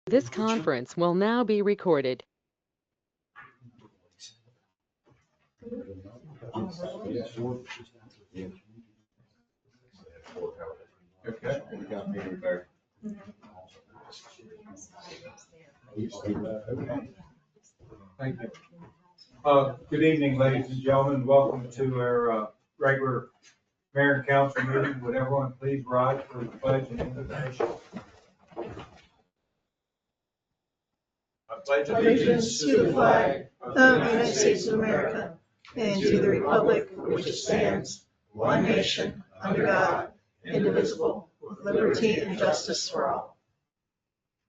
This conference will now be recorded. Okay, we got me back. Thank you. Good evening, ladies and gentlemen. Welcome to our regular mayor and council meeting. Would everyone please rise for the pledge and invocation? I pledge Allegiance to the flag of the United States of America and to the republic for which it stands, one nation, under God, indivisible, with liberty and justice for all.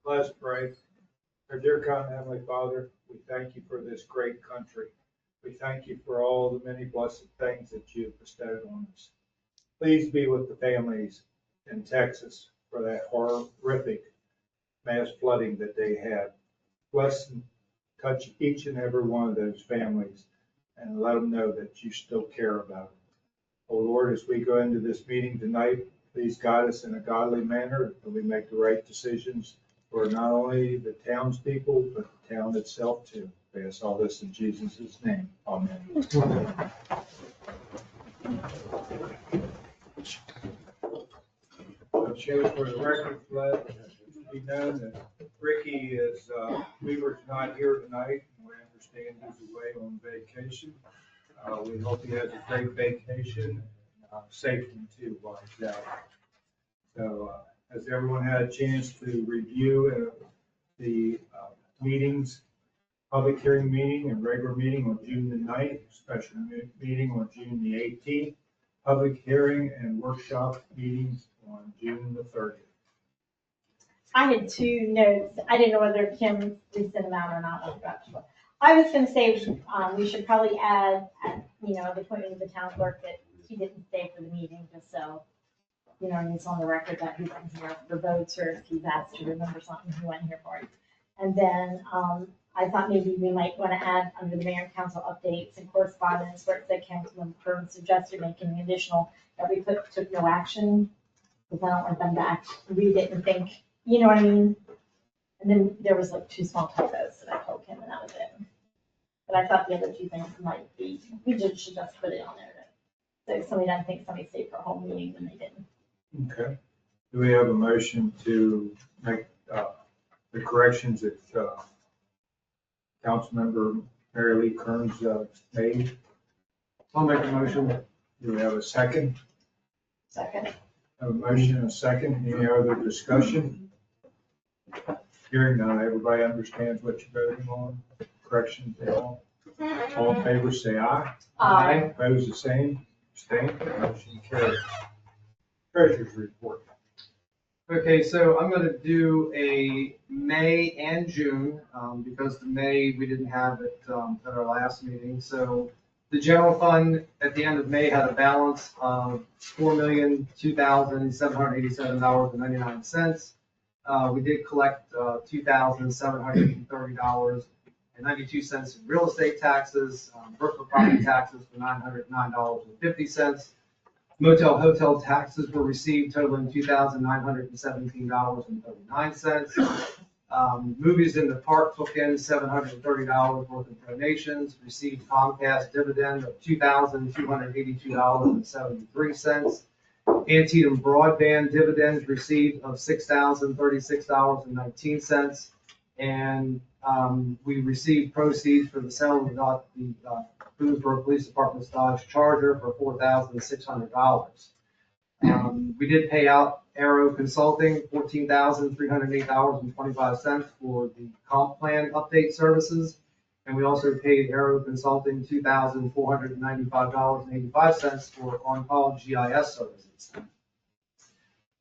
Let's pray. Our dear God and Heavenly Father, we thank you for this great country. We thank you for all the many blessed things that you have bestowed on us. Please be with the families in Texas for that horrific mass flooding that they had. Bless and touch each and every one of those families and let them know that you still care about them. Oh Lord, as we go into this meeting tonight, please guide us in a godly manner that we make the right decisions for not only the townspeople, but the town itself too. We ask all this in Jesus' name. Amen. Chair, for the record, let it be known that Ricky is, Weaver's not here tonight. We understand he's away on vacation. We hope he has a great vacation, safe one too while he's out. So, has everyone had a chance to review the meetings, public hearing meeting and regular meeting on June the 9th, special meeting on June the 18th, public hearing and workshop meetings on June the 30th? I had two notes. I didn't know whether Kim sent them out or not. I was going to say we should probably add, the appointment of the town clerk that he didn't stay for the meeting, just so, it's on the record that he wasn't here for votes or if he's asked to remember something he wasn't here for it. And then I thought maybe we might want to add under the mayor and council updates and correspondence where it said Councilman Kern suggested making an additional that we took no action, because I don't want them to read it and think, you know what I mean? And then there was like two small typos that I told him, and that was it. But I thought the other two things might be, we should just put it on there. So somebody doesn't think somebody stayed for a whole meeting when they didn't. Okay. Do we have a motion to make the corrections that Councilmember Mary Lee Kearns made? I'll make a motion. Do we have a second? Second. Have a motion and a second. Any other discussion? Hearing none, everybody understands what you're voting on. Corrections at all? All in favor, say aye. Aye. Opposed, the same. Abstain. Motion carries. Treasurer's report. Okay, so I'm gonna do a May and June, because the May, we didn't have it at our last meeting. So the general fund at the end of May had a balance of $4,002,787.99. We did collect $2,730.92 in real estate taxes, Brookfield property taxes for $909.50. Motel hotel taxes were received totaling $2,917.39. Movies in the park took in $730 worth of donations, received Comcast dividend of $2,282.73. Antietam broadband dividends received of $6,036.19. And we received proceeds for the sale of the Boonesboro Police Department's Dodge Charger for $4,600. We did pay out Arrow Consulting $14,308.25 for the comp plan update services. And we also paid Arrow Consulting $2,495.85 for on-call GIS services.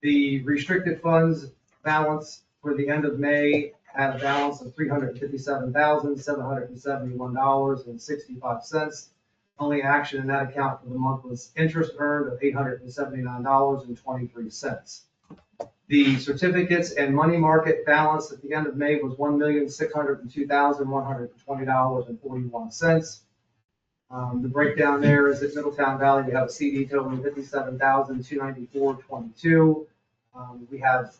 The restricted funds balance for the end of May had a balance of $357,771.65. Only action in that account for the month was interest earned of $879.23. The certificates and money market balance at the end of May was $1,602,120.41. The breakdown there is at Middletown Valley, we have a CD totaling $57,294.22. We have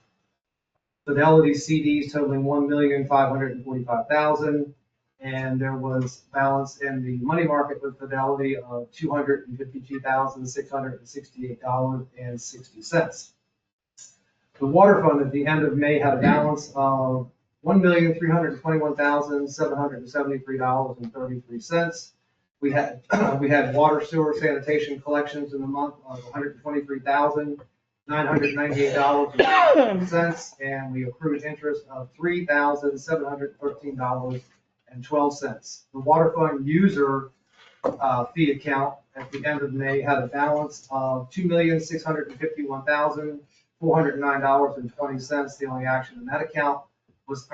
Fidelity CDs totaling $1,545,000. And there was balance in the money market with Fidelity of $252,668.60. The water fund at the end of May had a balance of $1,321,773.33. We had water, sewer, sanitation collections in the month of $123,998.12, and we accrued interest of $3,713.12. The water fund user fee account at the end of May had a balance of $2,651,409.20. The only action in that account was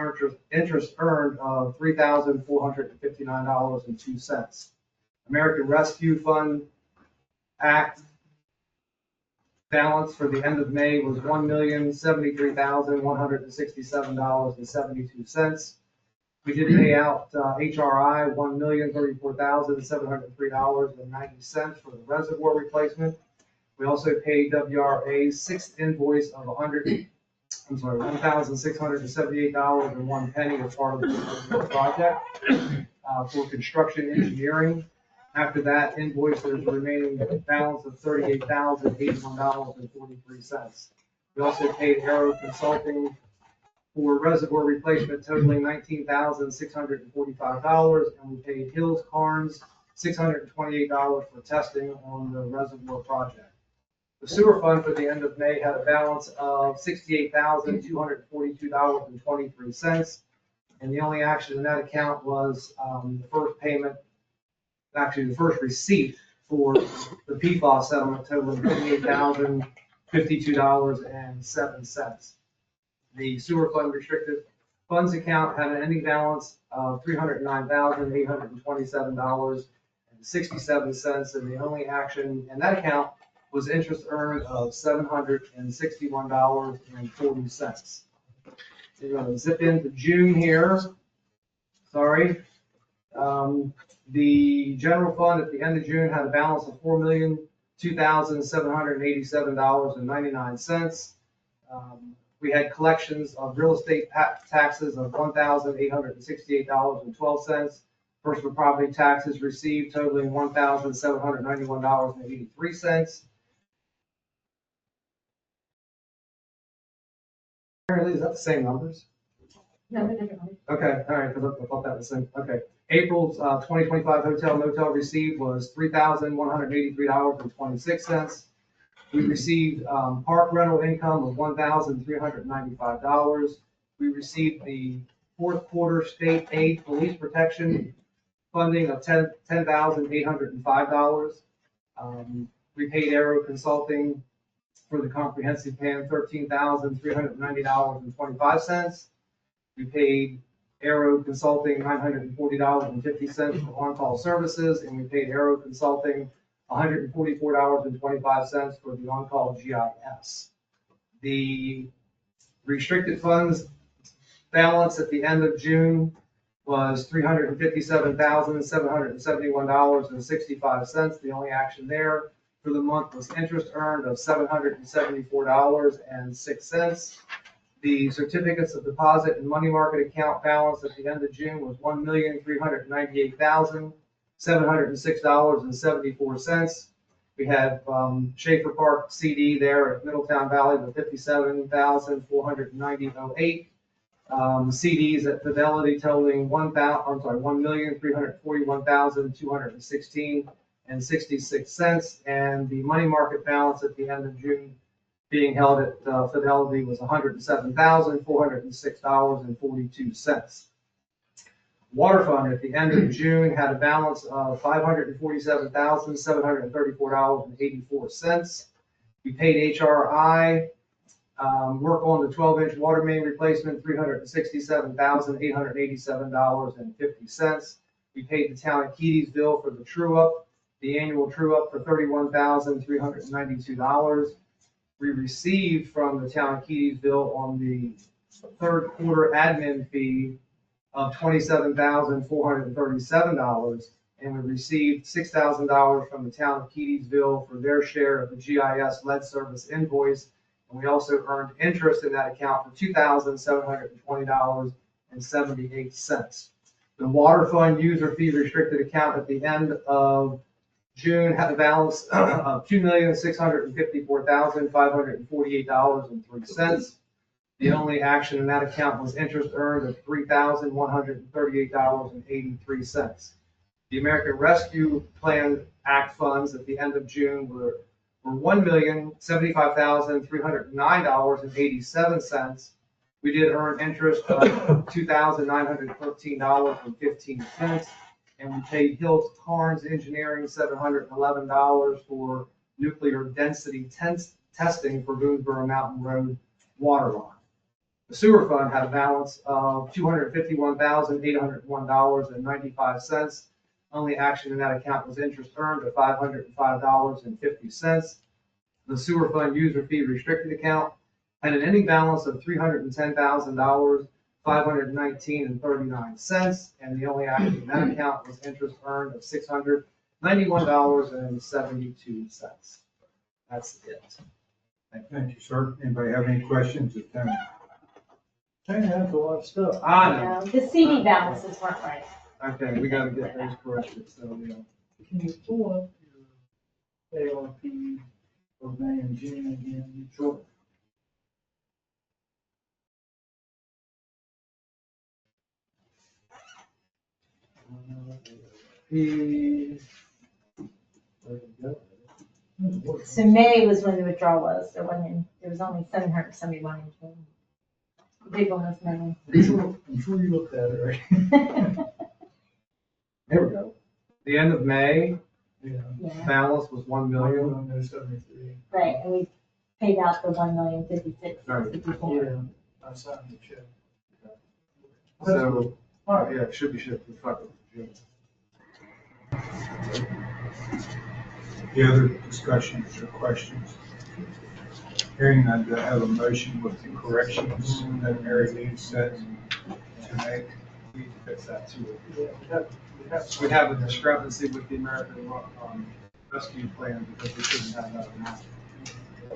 interest earned of $3,459.02. American Rescue Fund Act balance for the end of May was $1,073,167.72. We did pay out HRI $1,034,703.90 for the reservoir replacement. We also paid WRA's sixth invoice of $1,678.01 as part of the project for construction engineering. After that invoice, there's a remaining balance of $38,081.43. We also paid Arrow Consulting for reservoir replacement totaling $19,645, and we paid Hills Carnes $628 for testing on the reservoir project. The sewer fund for the end of May had a balance of $68,242.23, and the only action in that account was the first payment, actually the first receipt for the PFAS settlement totaling $58,052.07. The sewer fund restricted funds account had an ending balance of $309,827.67, and the only action in that account was interest earned of $761.40. We're going to zip into June here. Sorry. The general fund at the end of June had a balance of $4,002,787.99. We had collections of real estate taxes of $1,868.12. Personal property taxes received totaling $1,791.83. Apparently, is that the same numbers? No, they're different. Okay, all right, because I thought that was the same. Okay. April's 2025 hotel motel received was $3,183.26. We received park rental income of $1,395. We received the fourth quarter state aid police protection funding of $10,805. We paid Arrow Consulting for the comprehensive plan $13,390.25. We paid Arrow Consulting $940.50 for on-call services, and we paid Arrow Consulting $144.25 for the on-call GIS. The restricted funds balance at the end of June was $357,771.65. The only action there for the month was interest earned of $774.06. The certificates of deposit and money market account balance at the end of June was $1,398,706.74. We had Schaefer Park CD there at Middletown Valley with $57,490.08. CDs at Fidelity totaling $1,341,216.66, and the money market balance at the end of June being held at Fidelity was $107,406.42. Water fund at the end of June had a balance of $547,734.84. We paid HRI work on the 12-inch water main replacement, $367,887.50. We paid the town of Keedysville for the true-up, the annual true-up for $31,392. We received from the town of Keedysville on the third quarter admin fee of $27,437, and we received $6,000 from the town of Keedysville for their share of the GIS lead service invoice. And we also earned interest in that account for $2,720.78. The water fund user fee restricted account at the end of June had a balance of $2,654,548.03. The only action in that account was interest earned of $3,138.83. The American Rescue Plan Act funds at the end of June were $1,075,309.87. We did earn interest of $2,913.15, and we paid Hills Carnes Engineering $711 for nuclear density testing for Boonesboro Mountain Road water line. The sewer fund had a balance of $251,801.95. Only action in that account was interest earned of $505.50. The sewer fund user fee restricted account had an ending balance of $310,519.39, and the only action in that account was interest earned of $691.72. That's it. Thank you, sir. Anybody have any questions of Tony? Tony, that's a lot of stuff. I know. The CD balances weren't right. Okay, we gotta get those corrected, so, yeah. Can you pull up your ARP for May and June again? Sure. So May was when the withdrawal was, there was only 771 in June. The big one was May. I'm sure you looked at it, right? There we go. The end of May, Yeah. Yeah, balance was $1 million. No, 73. right, and we paid out the 1,056,054. Yeah, I signed the check. So, All right. yeah, it should be shipped to February. The other discussions or questions? Hearing none, do I have a motion with the corrections that Mary Lee said to make? We need to fix that too. We have a discrepancy with the American Rescue Plan because we shouldn't have that amount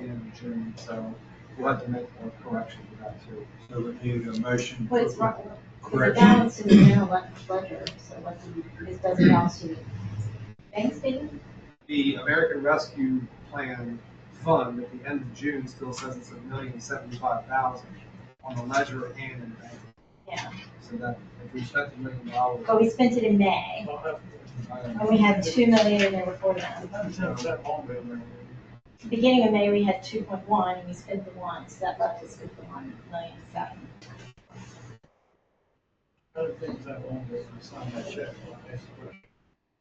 in June, so we'll have to make a correction to that too. So we need a motion. But it's wrong, the Correction. balance in the general ledger, so what this doesn't balance to the bank statement? The American Rescue Plan fund at the end of June still says it's $1,075,000 on the ledger and in the bank. Yeah, So that if we spent $1 million. but we spent it in May, and we had 2 million in there before that. Beginning of May, we had 2.1, and we spent the 1, so that left us with the 1,000,007. I don't think that long ago we signed that check.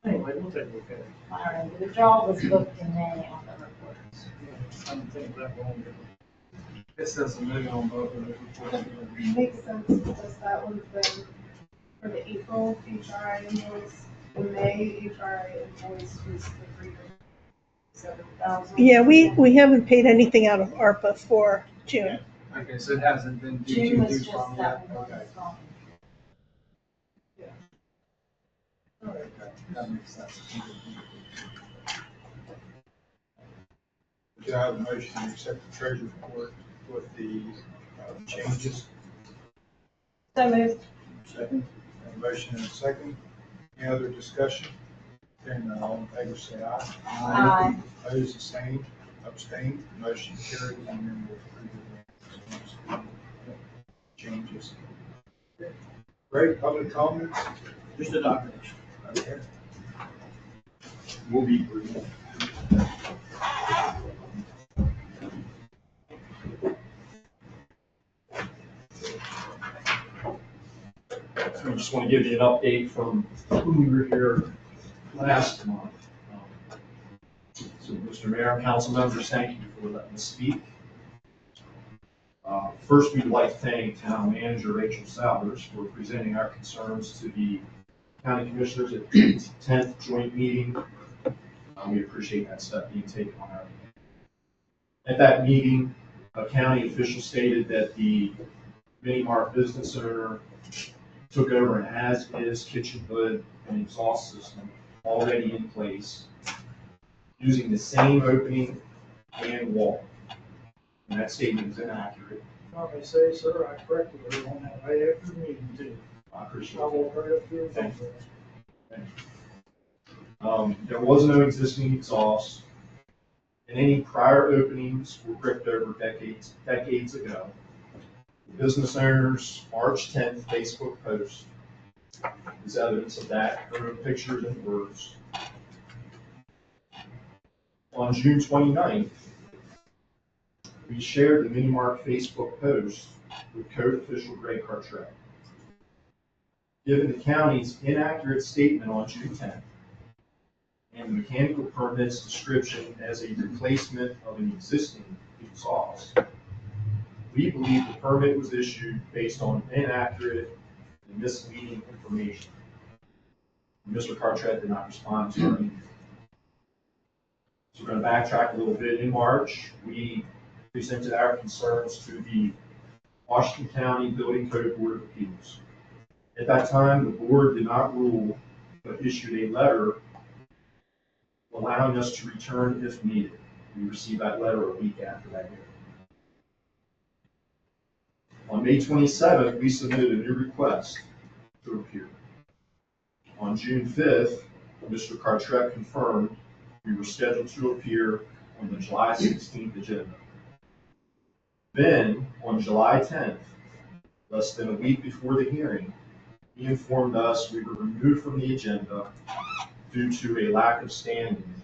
Anyway, we'll take a look at it. I don't know, the withdrawal was booked in May on the report. I don't think that long ago. It says $1 million on both of those reports. Makes sense, because that would have been for the April HRI invoice, the May HRI invoice was the 307,000. Yeah, we haven't paid anything out of ARPA for June. Okay, so it hasn't been June was due just from that yet. one. Okay. That makes sense. Do I have a motion to accept the treasurer's report with the changes? So moved. Second. A motion and a second. Any other discussion? Hearing none, all in favor say aye. Aye. Opposed, the same. Abstained, motion carried, and then we'll approve the changes. Great, public comments? Just a document. Okay. Will be brief. So I just want to give you an update from when we were here last month. So Mr. Mayor and council members, thank you for letting me speak. First, we'd like to thank Town Manager Rachel Souders for presenting our concerns to the County Commissioners at the 10th joint meeting. We appreciate that step being taken on our. At that meeting, a county official stated that the Mini Mart business owner took over an as-is kitchen hood and exhaust system already in place, using the same opening and wall. and that statement is inaccurate. If I say, sir, I corrected her on that right after the meeting too. I appreciate I it. walked right up to her. Thank There was no existing exhaust, and any prior openings were bricked over decades ago. The business owner's March 10th Facebook post is evidence of that, there are pictures and words. On June 29th, we shared the Mini Mart Facebook post with code official Greg Cartrett. Given the county's inaccurate statement on June 10th, and the mechanical permit's description as a replacement of an existing exhaust, we believe the permit was issued based on inaccurate and misleading information. Mr. Cartrett did not respond to our email. So we're going to backtrack a little bit. In March, we presented our concerns to the Washington County Building Code Board of Appeals. At that time, the board did not rule, but issued a letter allowing us to return if needed. We received that letter a week after that hearing. On May 27th, we submitted a new request to appear. On June 5th, Mr. Cartrett confirmed we were scheduled to appear on the July 16th agenda. Then, on July 10th, less than a week before the hearing, he informed us we were removed from the agenda due to a lack of standing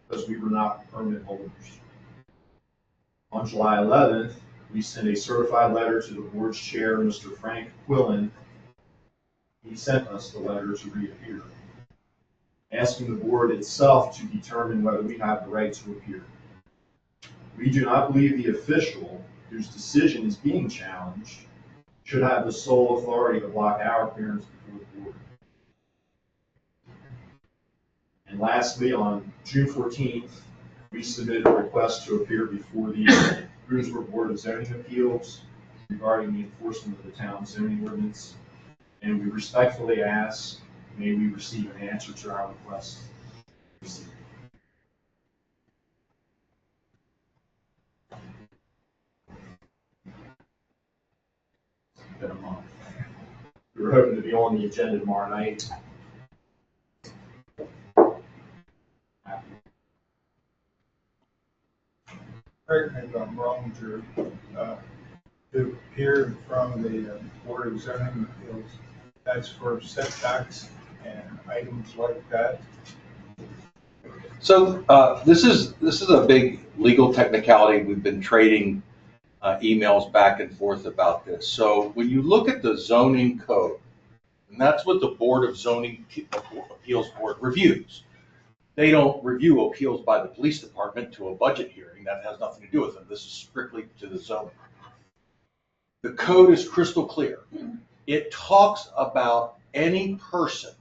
because we were not permit holders. On July 11th, we sent a certified letter to the board's chair, Mr. Frank Quillen. He sent us the letter to reappear, asking the board itself to determine whether we have the right to appear. We do not believe the official whose decision is being challenged should have the sole authority to block our appearance before the board. And lastly, on June 14th, we submitted a request to appear before the Greensboro Board of Zoning Appeals regarding the enforcement of the town's zoning ordinance. And we respectfully ask, may we receive an answer to our request. It's been a month. We were hoping to be on the agenda tomorrow night. Correct me if I'm wrong, Drew, to appear in front of the Board of Zoning Appeals, that's for setbacks and items like that. So this is a big legal technicality. We've been trading emails back and forth about this. So when you look at the zoning code, and that's what the Board of Zoning Appeals Board reviews. They don't review appeals by the police department to a budget hearing. That has nothing to do with them. This is strictly to the zoning. The code is crystal clear. It talks about any person,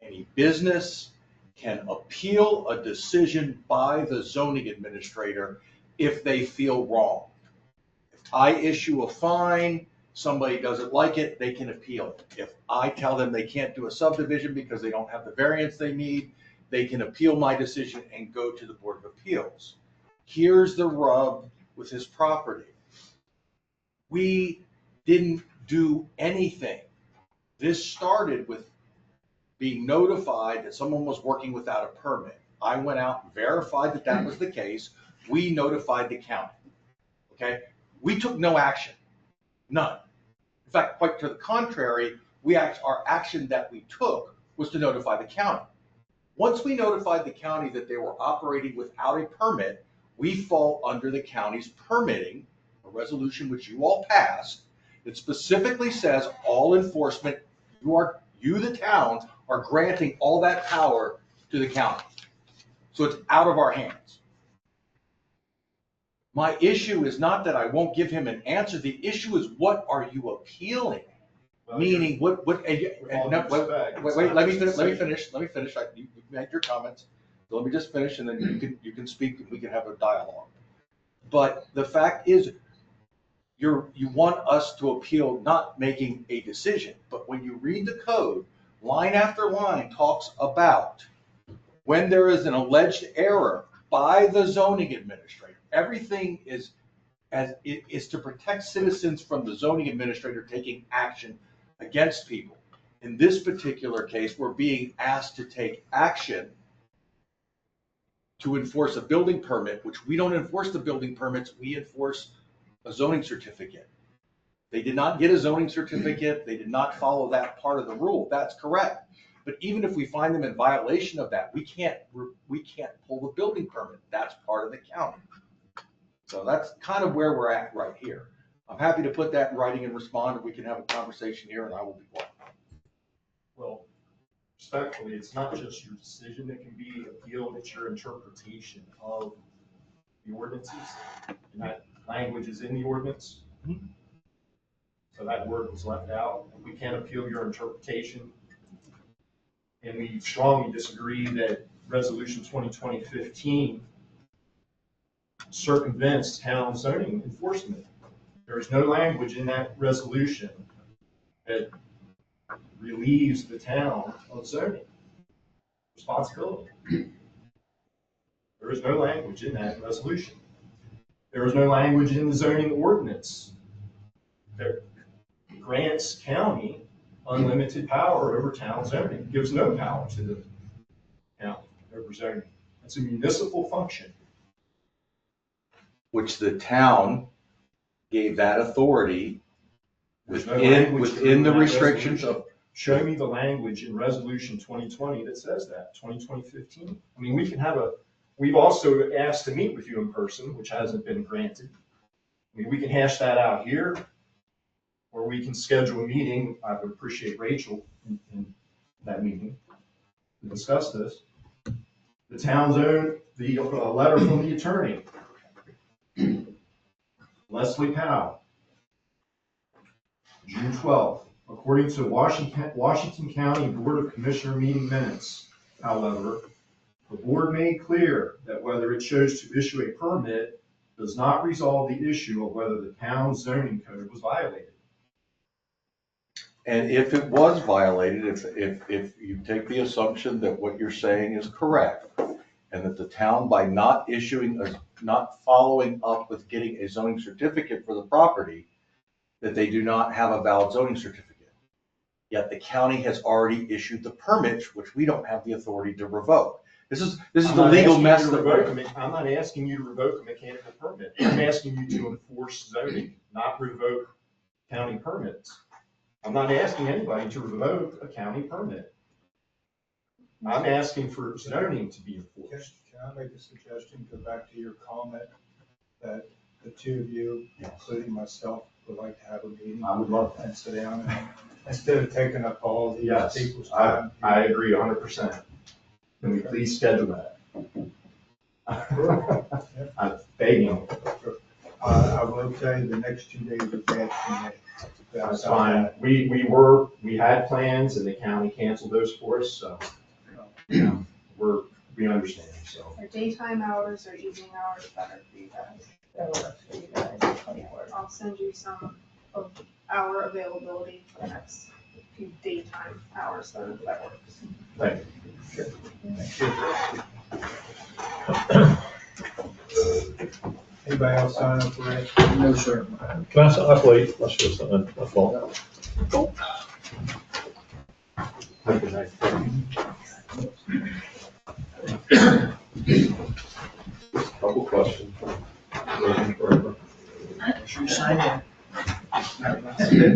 any business can appeal a decision by the zoning administrator if they feel wrong. If I issue a fine, somebody doesn't like it, they can appeal it. If I tell them they can't do a subdivision because they don't have the variance they need, they can appeal my decision and go to the Board of Appeals. Here's the rub with his property. We didn't do anything. This started with being notified that someone was working without a permit. I went out and verified that that was the case. We notified the county. Okay? We took no action. None. In fact, quite to the contrary, our action that we took was to notify the county. Once we notified the county that they were operating without a permit, we fall under the county's permitting, a resolution which you all passed, that specifically says all enforcement, you the town, are granting all that power to the county. So it's out of our hands. My issue is not that I won't give him an answer. The issue is, what are you appealing? Well, Meaning, wait, let me finish. You make your comments. So let me just finish, and then you can speak, and we can have a dialogue. But the fact is, you want us to appeal not making a decision, but when you read the code, line after line talks about when there is an alleged error by the zoning administrator. Everything is is to protect citizens from the zoning administrator taking action against people. In this particular case, we're being asked to take action to enforce a building permit, which we don't enforce the building permits, we enforce a zoning certificate. They did not get a zoning certificate, they did not follow that part of the rule, that's correct. But even if we find them in violation of that, we can't pull the building permit, that's part of the county. So that's kind of where we're at right here. I'm happy to put that in writing and respond, and we can have a conversation here, and I will be quiet. Well, respectfully, it's not just your decision that can be appealed, it's your interpretation of the ordinances. And that language is in the ordinance. So that word was left out. We can't appeal your interpretation. And we strongly disagree that Resolution 2020-15 circumvents town zoning enforcement. There is no language in that resolution that relieves the town of zoning responsibility. There is no language in that resolution. There is no language in the zoning ordinance that grants county unlimited power over town zoning. It gives no power to the county over zoning. It's a municipal function. Which the town gave that authority There's no within language the in that restrictions resolution. of. Show me the language in Resolution 2020 that says that, 2020-15. I mean, we've also asked to meet with you in person, which hasn't been granted. I mean, we can hash that out here, or we can schedule a meeting. I would appreciate Rachel in that meeting to discuss this. The town's own, the letter from the attorney, Leslie Powell, June 12th. According to Washington County Board of Commissioner meeting minutes, however, the board made clear that whether it chose to issue a permit does not resolve the issue of whether the town's zoning code was violated. And if it was violated, if you take the assumption that what you're saying is correct, and that the town, by not following up with getting a zoning certificate for the property, that they do not have a valid zoning certificate. Yet the county has already issued the permits, which we don't have the authority to revoke. This is the legal mess that I'm not asking you to revoke a mechanical permit. I'm asking you to enforce zoning, not revoke county permits. I'm not asking anybody to revoke a county permit. I'm asking for zoning to be enforced. Can I make a suggestion? Go back to your comment that the two of you, including myself, would like to have a meeting. I would love that. And sit down and, instead of taking up all these Yes, people's I time. agree 100%. Can we please schedule that? I'm begging. I will tell you, the next 2 days are bad for me. That's fine. We had plans and the county canceled those for us, so, you know, we understand, so. Are daytime hours or evening hours better for you guys? I'll send you some of our availability for the next few daytime hours, so if that works. Thank you. Anybody else sign up for it? No, sir. Can I stop late? I should have signed my phone. Have a good night. Couple questions.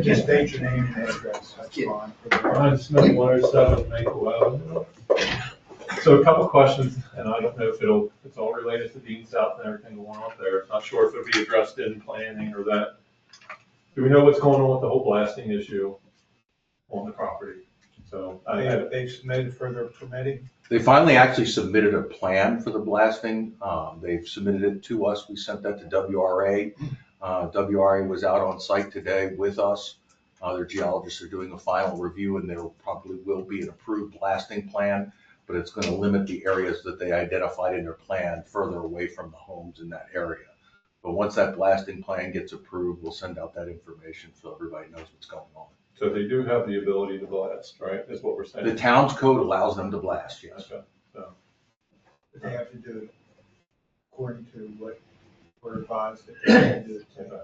Just state your name and address, that's fine. Brian Smith, 107 Maple Avenue. So a couple questions, and I don't know if it's all related to Dean South and everything going on there. Not sure if it'll be addressed in planning or that. Do we know what's going on with the whole blasting issue on the property? So They've submitted for their permitting. They finally actually submitted a plan for the blasting. They've submitted it to us. We sent that to WRA. WRA was out on site today with us. Their geologists are doing a final review, and there probably will be an approved blasting plan, but it's going to limit the areas that they identified in their plan further away from the homes in that area. But once that blasting plan gets approved, we'll send out that information so everybody knows what's going on. So they do have the ability to blast, right? Is what we're saying. The town's code allows them to blast, yes. Okay. So, But they have to do it according to what we're advised that they can do it too.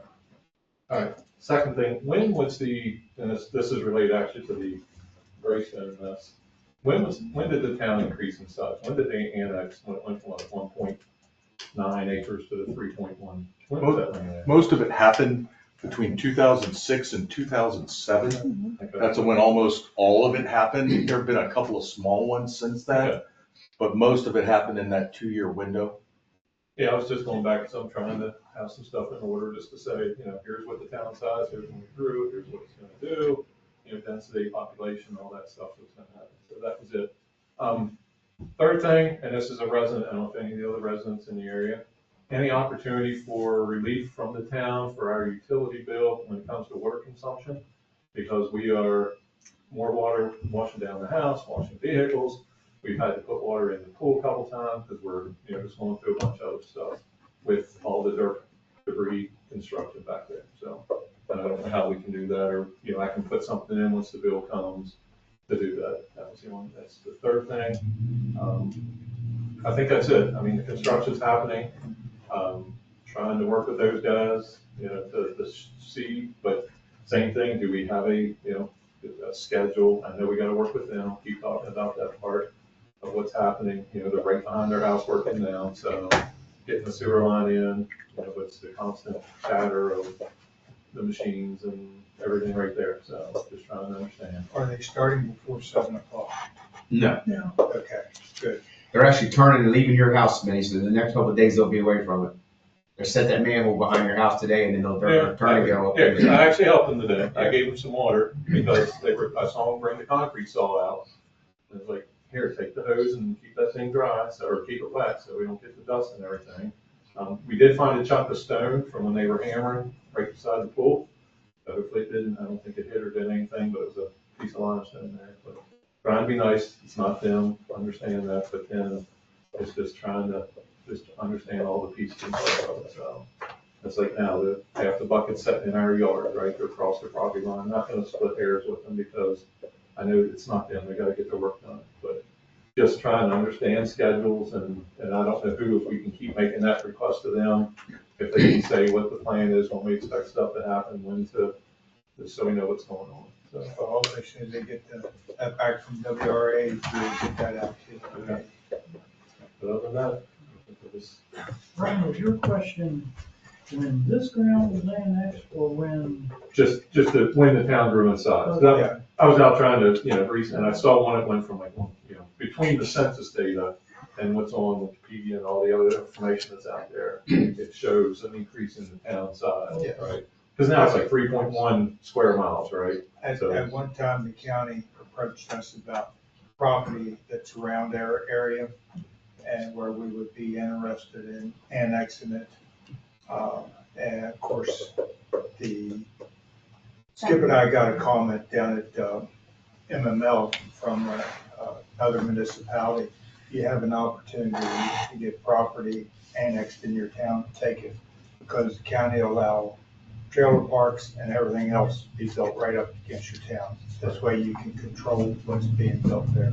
All right, second thing, when was and this is related actually to the Greystone mess. When did the town increase in size? When did they annex, when it went from like 1.9 acres to the 3.1? When was that thing? Most of it happened between 2006 and 2007. Okay. That's when almost all of it happened. There have been a couple of small ones since then, Okay. but most of it happened in that 2-year window. Yeah, I was just going back, because I'm trying to have some stuff in order, just to say, here's what the town size, here's when we grew, here's what it's gonna do, density, population, all that stuff that's gonna happen. So that was it. Third thing, and this is a resident, I don't know if any of the other residents in the area, any opportunity for relief from the town for our utility bill when it comes to water consumption? Because we are more water washing down the house, washing vehicles. We've had to put water in the pool a couple times because we're, just going through a bunch of other stuff with all the dirt, debris, construction back there. So I don't know how we can do that, or, I can put something in once the bill comes to do that. That's the third thing. I think that's it. I mean, the construction's happening. Trying to work with those guys, to see, but same thing, do we have a schedule? I know we gotta work with them, keep talking about that part of what's happening, they're right behind their house working now, so getting the sewer line in, it's the constant chatter of the machines and everything right there, so just trying to understand. Are they starting before 7 o'clock? No, No. Okay, good. they're actually turning and leaving your house, Benny, so the next couple of days they'll be away from it. They set that manhole behind your house today and then they'll turn and go. Yeah, 'cause I actually helped them today. I gave them some water because I saw them bring the concrete saw out. And it's like, here, take the hose and keep that thing dry, or keep it wet so we don't get the dust and everything. We did find a chunk of stone from when they were hammering right beside the pool. So hopefully it didn't, I don't think it hit or did anything, but it was a piece of limestone there. But trying to be nice, it's not them, understand that, but then it's just trying to understand all the pieces of it. So it's like now, half the bucket's sitting in our yard, right, they're across the property line. I'm not gonna split hairs with them because I know it's not them, they gotta get their work done. But just trying to understand schedules and I don't know if we can keep making that request to them, if they can say what the plan is, when we expect stuff to happen, when to, just so we know what's going on. So, So as soon as they get that back from WRA, we'll get that out to you. Okay. But other than that, I think it was. Brian, was your question when this ground was annexed or when? Just when the town grew in size. Yeah. I was out trying to, and I saw one that went from like, between the census data and what's on Wikipedia and all the other information that's out there, it shows an increase in the town size, Yeah. right? Because now it's like 3.1 square miles, right? At one time, the county approached us about property that's around our area and where we would be interested in annexing it. And of course, Skip and I got a comment down at MML from another municipality. You have an opportunity to get property annexed in your town, take it, because the county allow trailer parks and everything else to be built right up against your town. This way you can control what's being built there.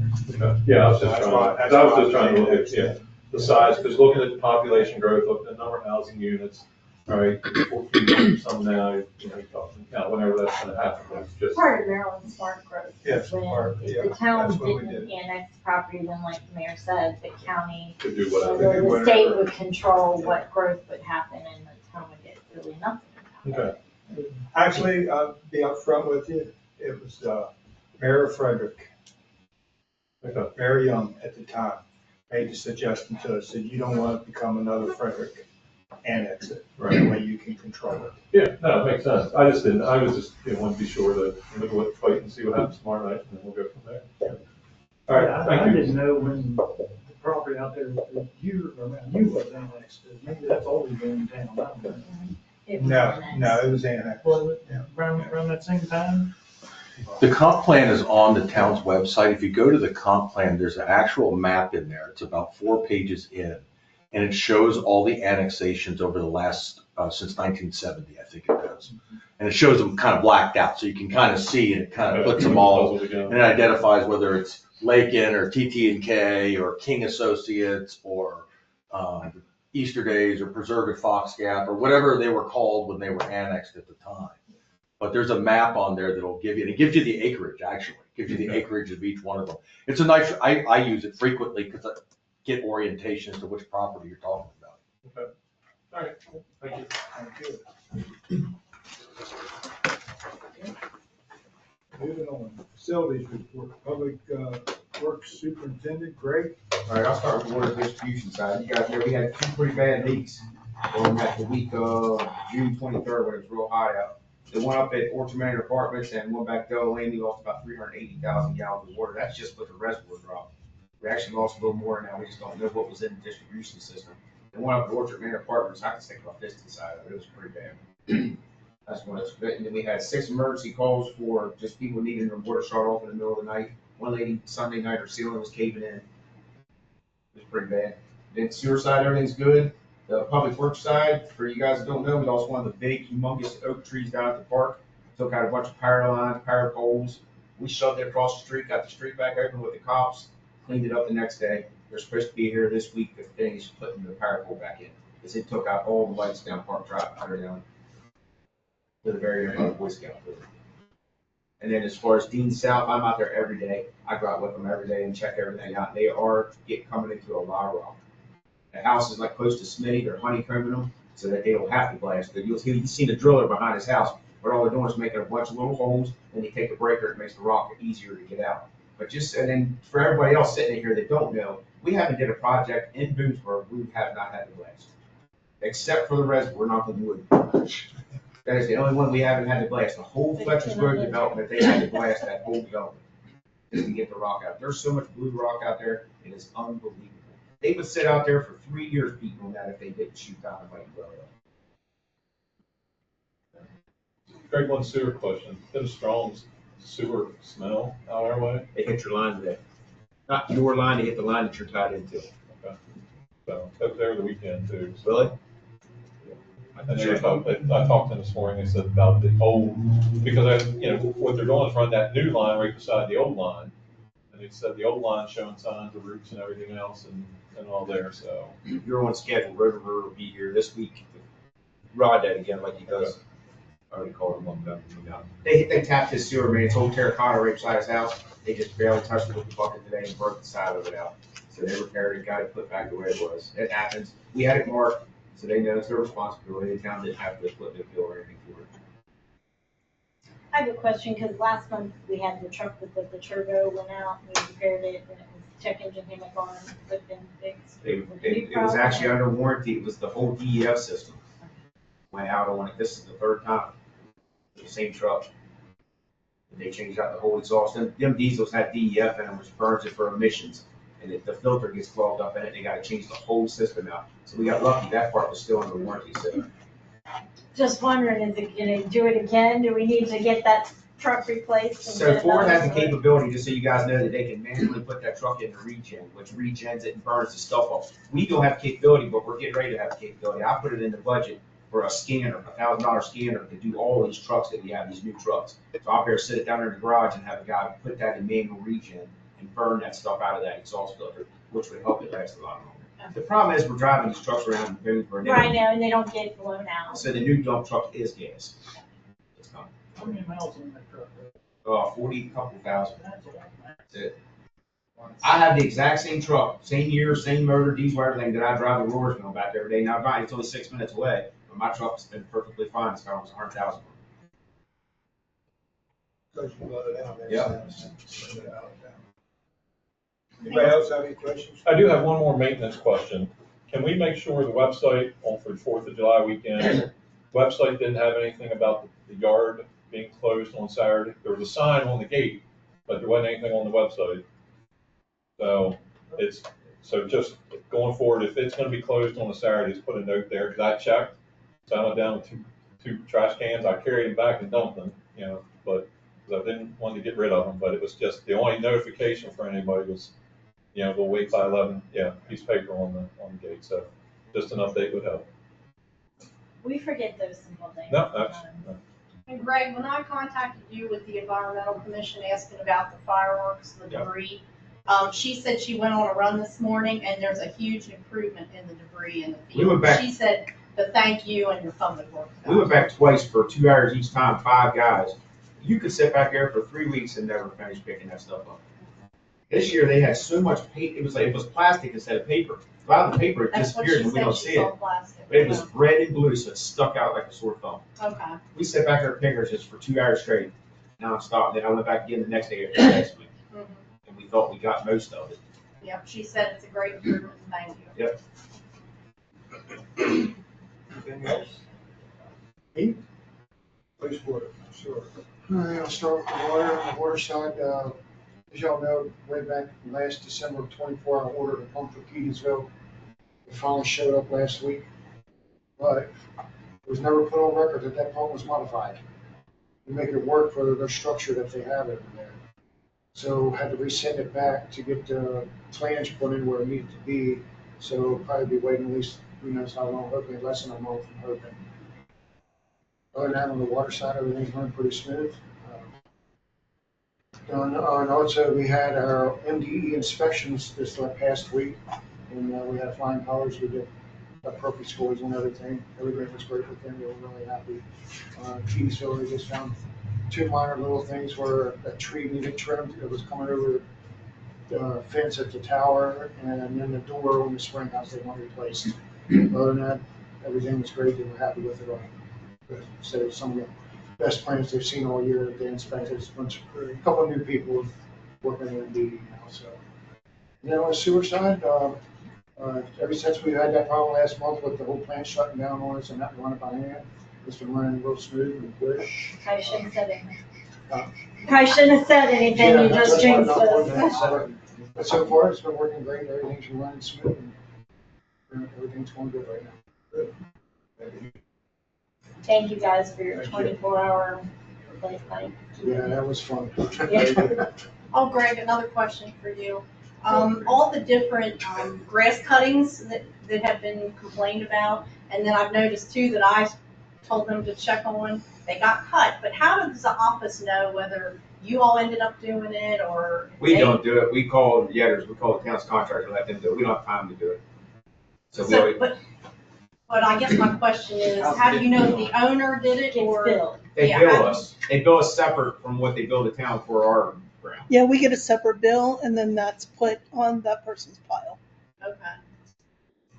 Yeah, I was just That's trying, why- I was just trying to look at, the size, because looking at the population growth, looking at the number of housing units, all right, 14 some now, you're talking, whenever that's gonna happen, it's just. Part of Maryland's smart growth. Yes, When part, if yeah, the town that's what we didn't did. annex property, then like the mayor said, the county, To do or whatever. the state would control what growth would happen and the town would get really nothing. Okay. Actually, I'll be upfront with you. It was Mayor Frederick, Okay. Mayor Young at the time, made the suggestion to us that you don't want to become another Frederick, annex it. Right. That way you can control it. Yeah, no, it makes sense. I was just, want to be sure that we'll wait and see what happens tomorrow night, and then we'll go from there. All right, I thank you. didn't know when the property out there that around you was annexed, maybe that's always been in town. I don't know. It was No, annexed. it was annexed. Was it Yeah. around that same time? The comp plan is on the town's website. If you go to the comp plan, there's an actual map in there. It's about 4 pages in. And it shows all the annexations over the last, since 1970, I think it does. And it shows them kind of blacked out, so you can kind of see, and it kind of puts them all, Puzzle together. and it identifies whether it's Lakin or TT&K or King Associates or, Easter days or preserve at Fox Gap or whatever they were called when they were annexed at the time. But there's a map on there that'll give you, and it gives you the acreage, actually. It gives you the acreage of each one of them. It's a nice, I use it frequently because I get orientation as to which property you're talking about. Okay. All right, thank you. Thank you. Moving on, facilities report, public works superintendent, Greg. All right, I'll start with the water distribution side. You guys know we had 2 pretty bad leaks on that the week of June 23rd when it was real hot out. The one up at Orchard Manor Apartments and one back Dell Lane, we lost about 380,000 gallons of water. That's just with the reservoir drop. We actually lost a little more now. We just don't know what was in the distribution system. The one up at Orchard Manor Apartments, I can stick my fist inside of it. It was pretty bad. That's one that's good. And then we had 6 emergency calls for just people needing their water shut off in the middle of the night. One lady Sunday night, her ceiling was caving in. It was pretty bad. Then sewer side, everything's good. The public works side, for you guys that don't know, we lost one of the big, humongous oak trees down at the park. Took out a bunch of power lines, power poles. We shoved it across the street, got the street back open with the cops, cleaned it up the next day. They're supposed to be here this week to finish putting the power pole back in. Because it took out all the lights down Park Drive, clear down to the very end of the Boy Scout building. And then as far as Dean South, I'm out there every day. I go out with them every day and check everything out. They are coming into a lot of rock. The house is like close to Smitty. They're honeycombing them so that they don't have to blast. But you'll see the driller behind his house, but all they're doing is making a bunch of little holes. Then they take a breaker, it makes the rock easier to get out. But and then for everybody else sitting in here that don't know, we haven't did a project in Boonesborough we have not had to blast, except for the reservoir, knock on wood. That is the only one we haven't had to blast. The whole Fletcher's Road development, they had to blast that whole development just to get the rock out. There's so much blue rock out there, it is unbelievable. They would sit out there for 3 years beating on that if they didn't shoot down the light well. Greg, one sewer question. Been a strong sewer smell out our way? They hit your line today. Not your line, they hit the line that you're tied into. Okay. So, I was there the weekend too. So. Really? And I talked to them this morning, they said about the old, because what they're doing is run that new line right beside the old line. And they said the old line showing signs of roots and everything else and all there, so. You're on schedule. Rover will be here this week to ride that again like he does. I already called him up. They tapped his sewer main. It's old terracotta right beside his house. They just barely touched it with the bucket today and broke the side of it out. So they repaired it, got it put back the way it was. It happens. We had it marked, so they know it's their responsibility. The town didn't have to split the bill or anything for it. I have a question, because last month we had the truck with the turbo went out, and we repaired it, and it was check engine came up on, but been fixed. It was actually under warranty. It was the whole DEF system went out on it. This is the 3rd time. The same truck. And they changed out the whole exhaust. Them diesels had DEF in them, which burns it for emissions. And if the filter gets clogged up in it, they got to change the whole system out. So we got lucky. That part was still under warranty. So. Just wondering, is it gonna do it again? Do we need to get that truck replaced? and So get Ford has the another one? capability, just so you guys know, that they can manually put that truck into regen, which regens it and burns the stuff off. We don't have capability, but we're getting ready to have the capability. I put it in the budget for a scanner, $1,000 scanner to do all these trucks that we have, these new trucks. So I'll better sit it down in the garage and have a guy put that in manual regen and burn that stuff out of that exhaust filter, which would help it last a lot longer. The problem is we're driving these trucks around in Boonesborough. Right now, and they don't get blown out. So the new dump truck is gas. It's coming. How many miles on that truck? 40 couple thousand. That's a lot, man. That's it. I have the exact same truck, same year, same motor, diesel, everything that I drive the Roarsville back every day. Now, it's only 6 minutes away, but my truck's been perfectly fine. It's got almost 100,000. Because you let it out. Yeah. Anybody else have any questions? I do have one more maintenance question. Can we make sure the website for the 4th of July weekend, website didn't have anything about the yard being closed on Saturday? There was a sign on the gate, but there wasn't anything on the website. So just going forward, if it's gonna be closed on a Saturday, just put a note there, because I checked. So I went down with two trash cans. I carried them back and dumped them, but because I didn't want to get rid of them, but it was just the only notification for anybody was, they'll wait by 11, piece of paper on the gate. So just an update would help. We forget those simple things. No, that's, no. And Greg, when I contacted you with the Environmental Commission asking about the fireworks, the debris, She said she went on a run this morning and there's a huge improvement in the debris in the field. We went back- She said the thank you and your public works. We went back twice for 2 hours each time, 5 guys. You could sit back there for 3 weeks and never finish picking that stuff up. This year they had so much paint, it was plastic instead of paper. A lot of the paper That's what disappears she when we said, don't she see saw it. plastic. But it was red and blue, so it stuck out like a sore thumb. Okay. We sat back there pickers just for 2 hours straight, non-stop. Then I went back again the next day after last week. Mhm. And we thought we got most of it. Yep, she said it's a great improvement, thank you. Yep. Anything else? Pete? Wastewater, sure. All right, I'll start with the water. On the water side, as y'all know, way back last December of '24, I ordered a pump for Keatingville. It finally showed up last week, but it was never put on record that that pump was modified to make it work for the structure that they have over there. So had to resend it back to get the flange put in where it needed to be. So probably be waiting at least, who knows how long, hopefully less than a month, I'm hoping. Other than that, on the water side, everything's running pretty smooth. And also, we had our MDE inspections this past week, and we had flying colors. We did perfect scores and everything. Everything was great with them. They were really happy. Keatingville, they just found 2 minor little things where a tree needed trimmed. It was coming over the fence at the tower, and then the door in the spring house they want replaced. Other than that, everything was great. They were happy with it all. So some of the best plants they've seen all year that they inspected. A couple of new people working in MDE now. So, and then on the sewer side, ever since we had that problem last month with the whole plant shutting down on us and not running by hand, it's been running real smooth and good. I shouldn't have said anything. I shouldn't have said anything, you that's just why I'm jinxed not doing that. us. So, but so far, it's been working great. Everything's been running smooth, and everything's going good right now. Thank you guys for your 24-hour replacement. Yeah, that was fun. Oh, Greg, another question for you. All the different grass cuttings that have been complained about, and then I've noticed too that I told them to check on, they got cut, but how does the office know whether you all ended up doing it or? We they- don't do it. We call Yetters, we call the town's contractor, let them do it. We don't have time to do it. So we So, always, but I guess my question is, how do you know if the owner did it Gets or? billed. they yeah, bill us. They bill us separate from what they bill the town for our ground. Yeah, we get a separate bill and then that's put on that person's pile. Okay.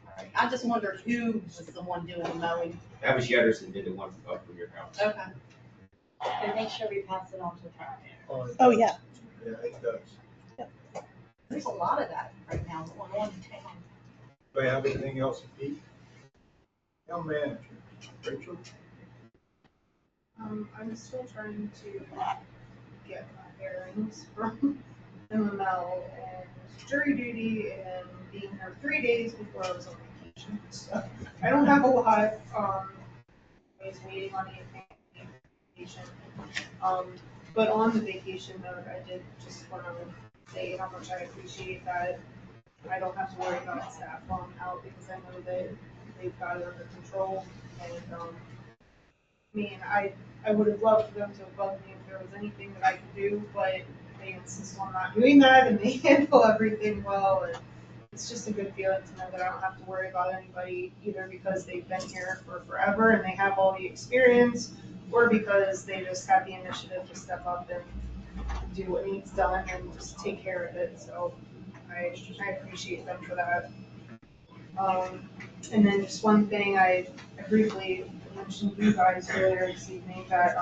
All right. I just wondered who was the one doing the mowing. That was Yetters that did the one up from your house. Okay. And make sure we pass it on to the town. Oh, yeah. Yeah, it does. There's a lot of that right now going on in town. Do I have anything else, Pete? Town manager, Rachel? I'm still trying to get my bearings from MML and jury duty and being here 3 days before I was on vacation. So I don't have a lot. I was waiting on the vacation. But on the vacation note, I did just want to say how much I appreciate that I don't have to worry about staff while I'm out because I know that they've got it under control. And I mean, I would have loved for them to have bugged me if there was anything that I could do, but they insist on not doing that and they handle everything well. And it's just a good feeling to know that I don't have to worry about anybody either because they've been here for forever and they have all the experience, or because they just have the initiative to step up and do what needs done and just take care of it. So I appreciate them for that. And then just one thing I briefly mentioned to you guys earlier this evening that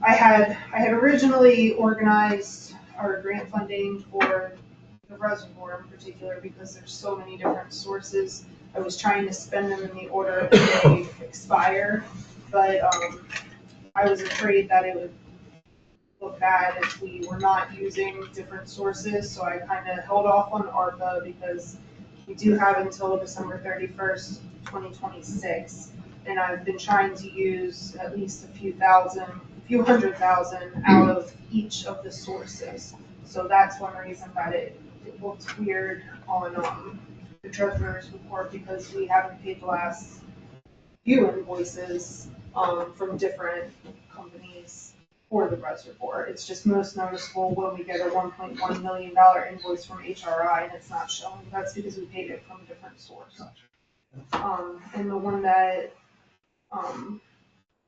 I had originally organized our grant funding for the reservoir in particular because there's so many different sources. I was trying to spend them in the order that they expire, but I was afraid that it would look bad if we were not using different sources, so I kind of held off on ARPA because we do have until December 31st, 2026, and I've been trying to use at least a few hundred thousand out of each of the sources. So that's one reason that it looked weird on the treasurer's report because we haven't paid the last few invoices from different companies for the reservoir. It's just most noticeable when we get a $1.1 million invoice from HRI and it's not showing. That's because we paid it from a different source. And the one that,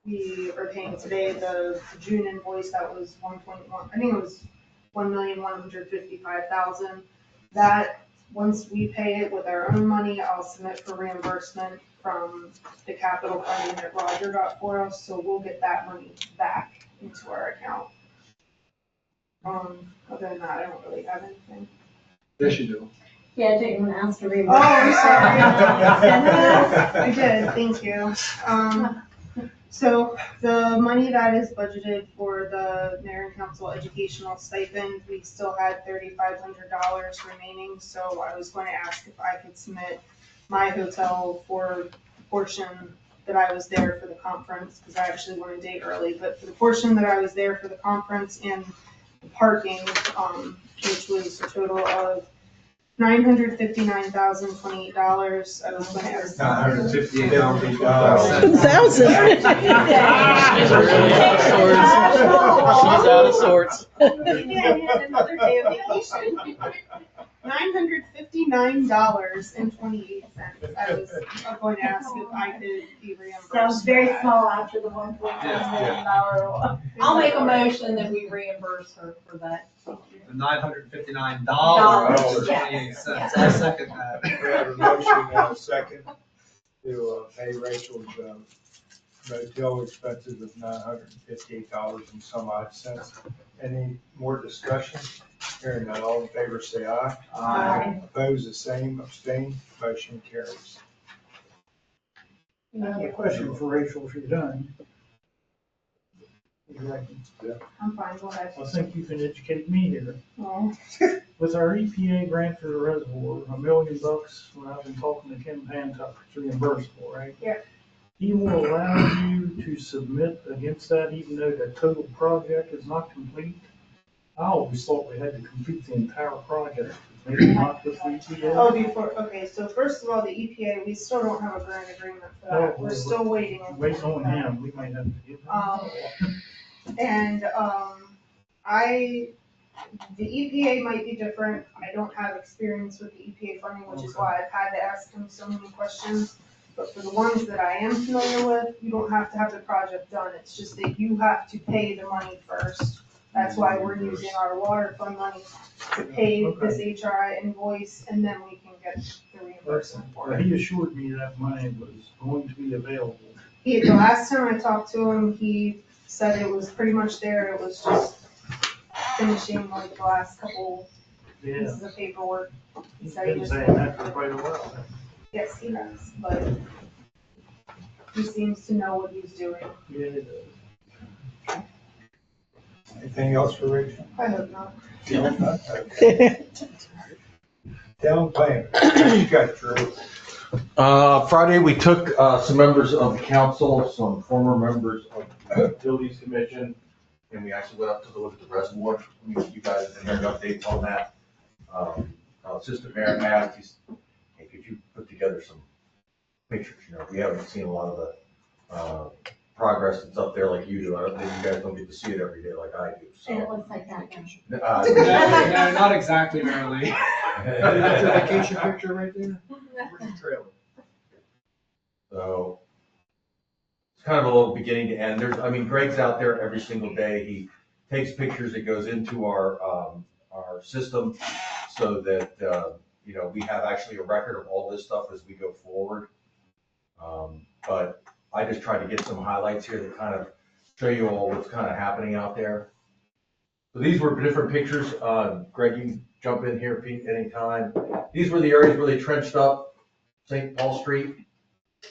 we are paying today, the June invoice, that was 1.1, I think it was 1,155,000. That, once we pay it with our own money, I'll submit for reimbursement from the capital funding that Roger got for us, so we'll get that money back into our account. Other than that, I don't really have anything. Yes, you do. Yeah, I didn't want to ask to Oh, reimburse. I'm sorry. I did, thank you. So the money that is budgeted for the mayor and council educational stipend, we still had $3,500 remaining. So I was going to ask if I could submit my hotel for the portion that I was there for the conference, because I actually went a day early, but for the portion that I was there for the conference and the parking, which was a total of $959,028. I was going to ask. $958,000. 1,000. She's out of sorts. Another day of vacation. $959.28. I was going to ask if I could be reimbursed. Sounds very for that. small after the $1.1 million one. I'll make a motion that we reimburse her for that. The $959.28. Yes. I second that. We have a motion and a second to pay Rachel's motel expenses of $958 and some odd cents. Any more discussion? Hearing none, all in favor say aye. Aye. Opposed, the same, abstain, motion carries. I have a question for Rachel if you're done. I'm fine, go ahead. I think you can educate me here. Well, With our EPA grant for the reservoir, $1 million, when I've been talking to Ken Pantuck, it's reimbursable, right? Yeah. He will allow you to submit against that even though the total project is not complete. I always thought we had to complete the entire project, maybe not with the Oh, EPA. okay, so first of all, the EPA, we still don't have a grant agreement for that. We're still waiting. Wait on him, we might have to give him. And, the EPA might be different. I don't have experience with the EPA funding, which is why I've had to ask him so many questions. But for the ones that I am familiar with, you don't have to have the project done. It's just that you have to pay the money first. That's why we're using our water fund money to pay this HRI invoice, and then we can get the reimbursement for it. He assured me that money was going to be available. The last time I talked to him, he said it was pretty much there. It was just finishing like the last couple Yeah, pieces of paperwork. He he's said he been was. saying that for quite a while. Yes, he has, but he seems to know what he's doing. Yeah, he does. Anything else for Rachel? I hope not. Okay. Town plan, you got Drew. Friday, we took some members of the council, some former members of the Utilities Commission, and we actually went up to look at the reservoir. You guys have been hearing updates on that. Assistant Mayor asked, hey, could you put together some pictures? You know, we haven't seen a lot of the progress that's up there like you do. I don't think you guys don't get to see it every day like I do. And it So, looks like that. No, not exactly, Mary Lee. That's a vacation picture right there? Where's the trailer? So it's kind of a little beginning to end. Greg's out there every single day. He takes pictures. It goes into our system so that, we have actually a record of all this stuff as we go forward. But I just tried to get some highlights here that kind of show you all what's kind of happening out there. So these were different pictures. Greg, you can jump in here Pete, anytime. These were the areas where they trenched up St. Paul Street,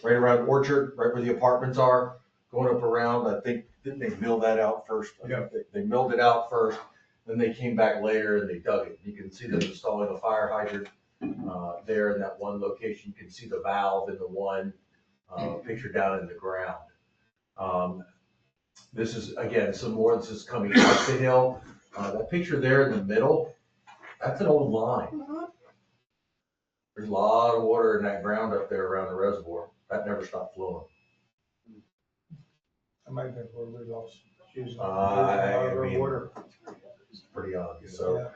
right around Orchard, right where the apartments are, going up around. I think, didn't they mill that out first? Yeah. They milled it out first, then they came back later and they dug it. You can see them installing a fire hydrant there in that one location. You can see the valve in the one picture down in the ground. This is, again, some more, this is coming up the hill. That picture there in the middle, that's an old line. There's a lot of water in that ground up there around the reservoir. That never stopped flowing. I might have where we lost Using I our mean, water. it's pretty obvious, so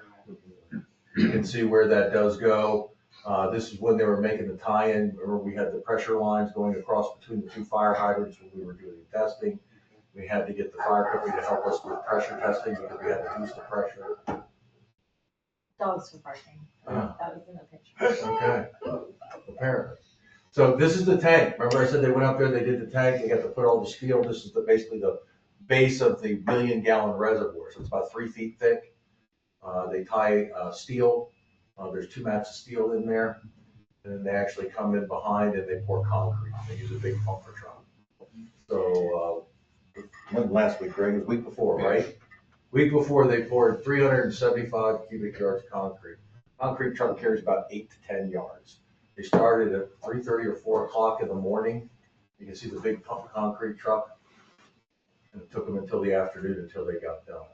you can see where that does go. This is when they were making the tie-in, remember we had the pressure lines going across between the two fire hydrants when we were doing the testing. We had to get the fire company to help us with pressure testing because we had to boost the pressure. Dogs were barking. Ah. That was in the picture. Okay, apparently. So this is the tank. Remember I said they went up there, they did the tank, they got to put all the steel. This is basically the base of the 1,000,000-gallon reservoir. So it's about 3 feet thick. They tie steel. There's 2 mats of steel in there. And then they actually come in behind and they pour concrete. They use a big pumper truck. So, when last week, Greg? It was week before, right? Week before, they poured 375 cubic yards of concrete. Concrete truck carries about 8 to 10 yards. They started at 3:30 or 4 o'clock in the morning. You can see the big pump concrete truck. And it took them until the afternoon until they got done.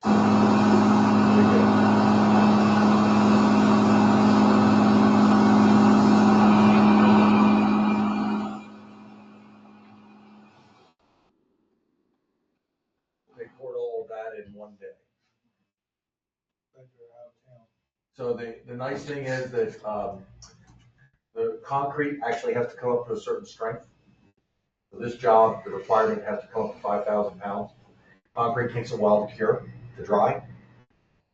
Pretty good. They poured all of that in one day. So the nice thing is that the concrete actually has to come up to a certain strength. For this job, the requirement has to come up to 5,000 pounds. Concrete takes a while to cure, to dry.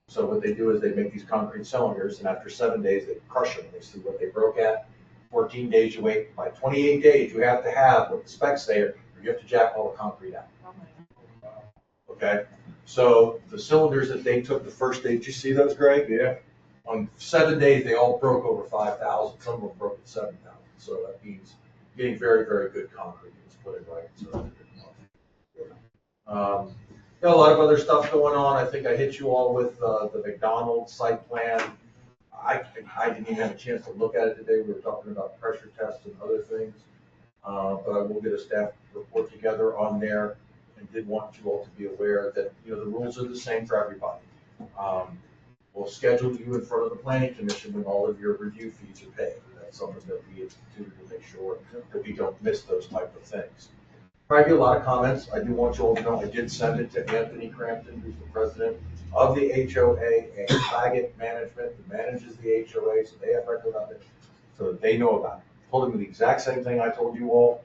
So what they do is they make these concrete cylinders, and after 7 days, they crush them. They see what they broke at. 14 days you wait. By 28 days, you have to have what the specs say, or you have to jack all the concrete out. Okay? So the cylinders that they took the first day, did you see those, Greg? Yeah. On 7 days, they all broke over 5,000. Some of them broke at 7,000. So that means getting very, very good concrete was put in right. So got a lot of other stuff going on. I think I hit you all with the McDonald's site plan. I didn't even have a chance to look at it today. We were talking about pressure tests and other things. But I will get a staff report together on there and did want you all to be aware that, the rules are the same for everybody. We'll schedule you in front of the planning commission when all of your review fees are paid. That's something that we instituted to make sure that we don't miss those type of things. Probably get a lot of comments. I do want you all to know I did send it to Anthony Crampton, who's the president of the HOA, and Baggett Management, who manages the HOA, so they have record of it, so that they know about it. Told them the exact same thing I told you all.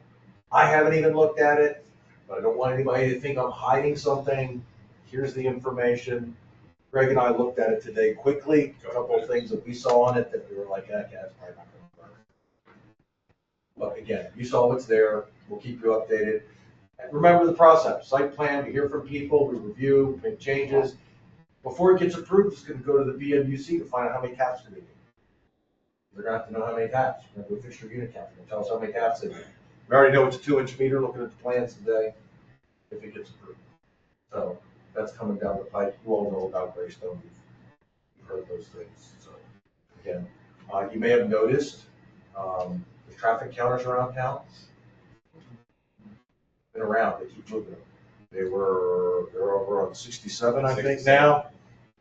I haven't even looked at it, but I don't want anybody to think I'm hiding something. Here's the information. Greg and I looked at it today quickly, a couple of things that we saw on it that we were like, that's probably not going to work. But again, you saw what's there, we'll keep you updated. And remember the process, site plan, we hear from people, we review, make changes. Before it gets approved, it's going to go to the BMUC to find out how many taps do they need. They're going to have to know how many taps. We're going to go fix your unit count. They're going to tell us how many taps they need. We already know it's a 2-inch meter, looking at the plans today, if it gets approved. So that's coming down the pipe. You all know about Greystone. You've heard those things. So again, you may have noticed the traffic counters around town. Been around. They keep moving them. They're over on 67, I think now.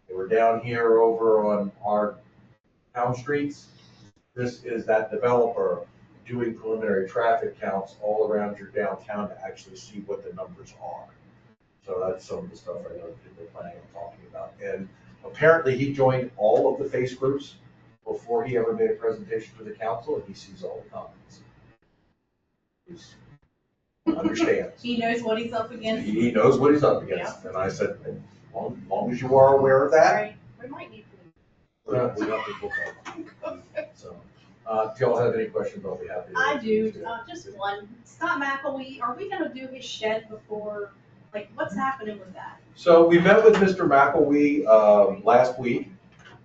They were down here over on our town streets. This is that developer doing preliminary traffic counts all around your downtown to actually see what the numbers are. So that's some of the stuff I know that they're planning on talking about. And apparently he joined all of the face groups before he ever made a presentation to the council, and he sees all the comments. He understands. He knows what he's up against. He knows what he's up against. And I said, as long as you are aware of that. Right. We might need to. So, do y'all have any questions? I'll be happy to. I do, just one. Scott McElwee, are we gonna do his shed before, what's happening with that? So we met with Mr. McElwee last week.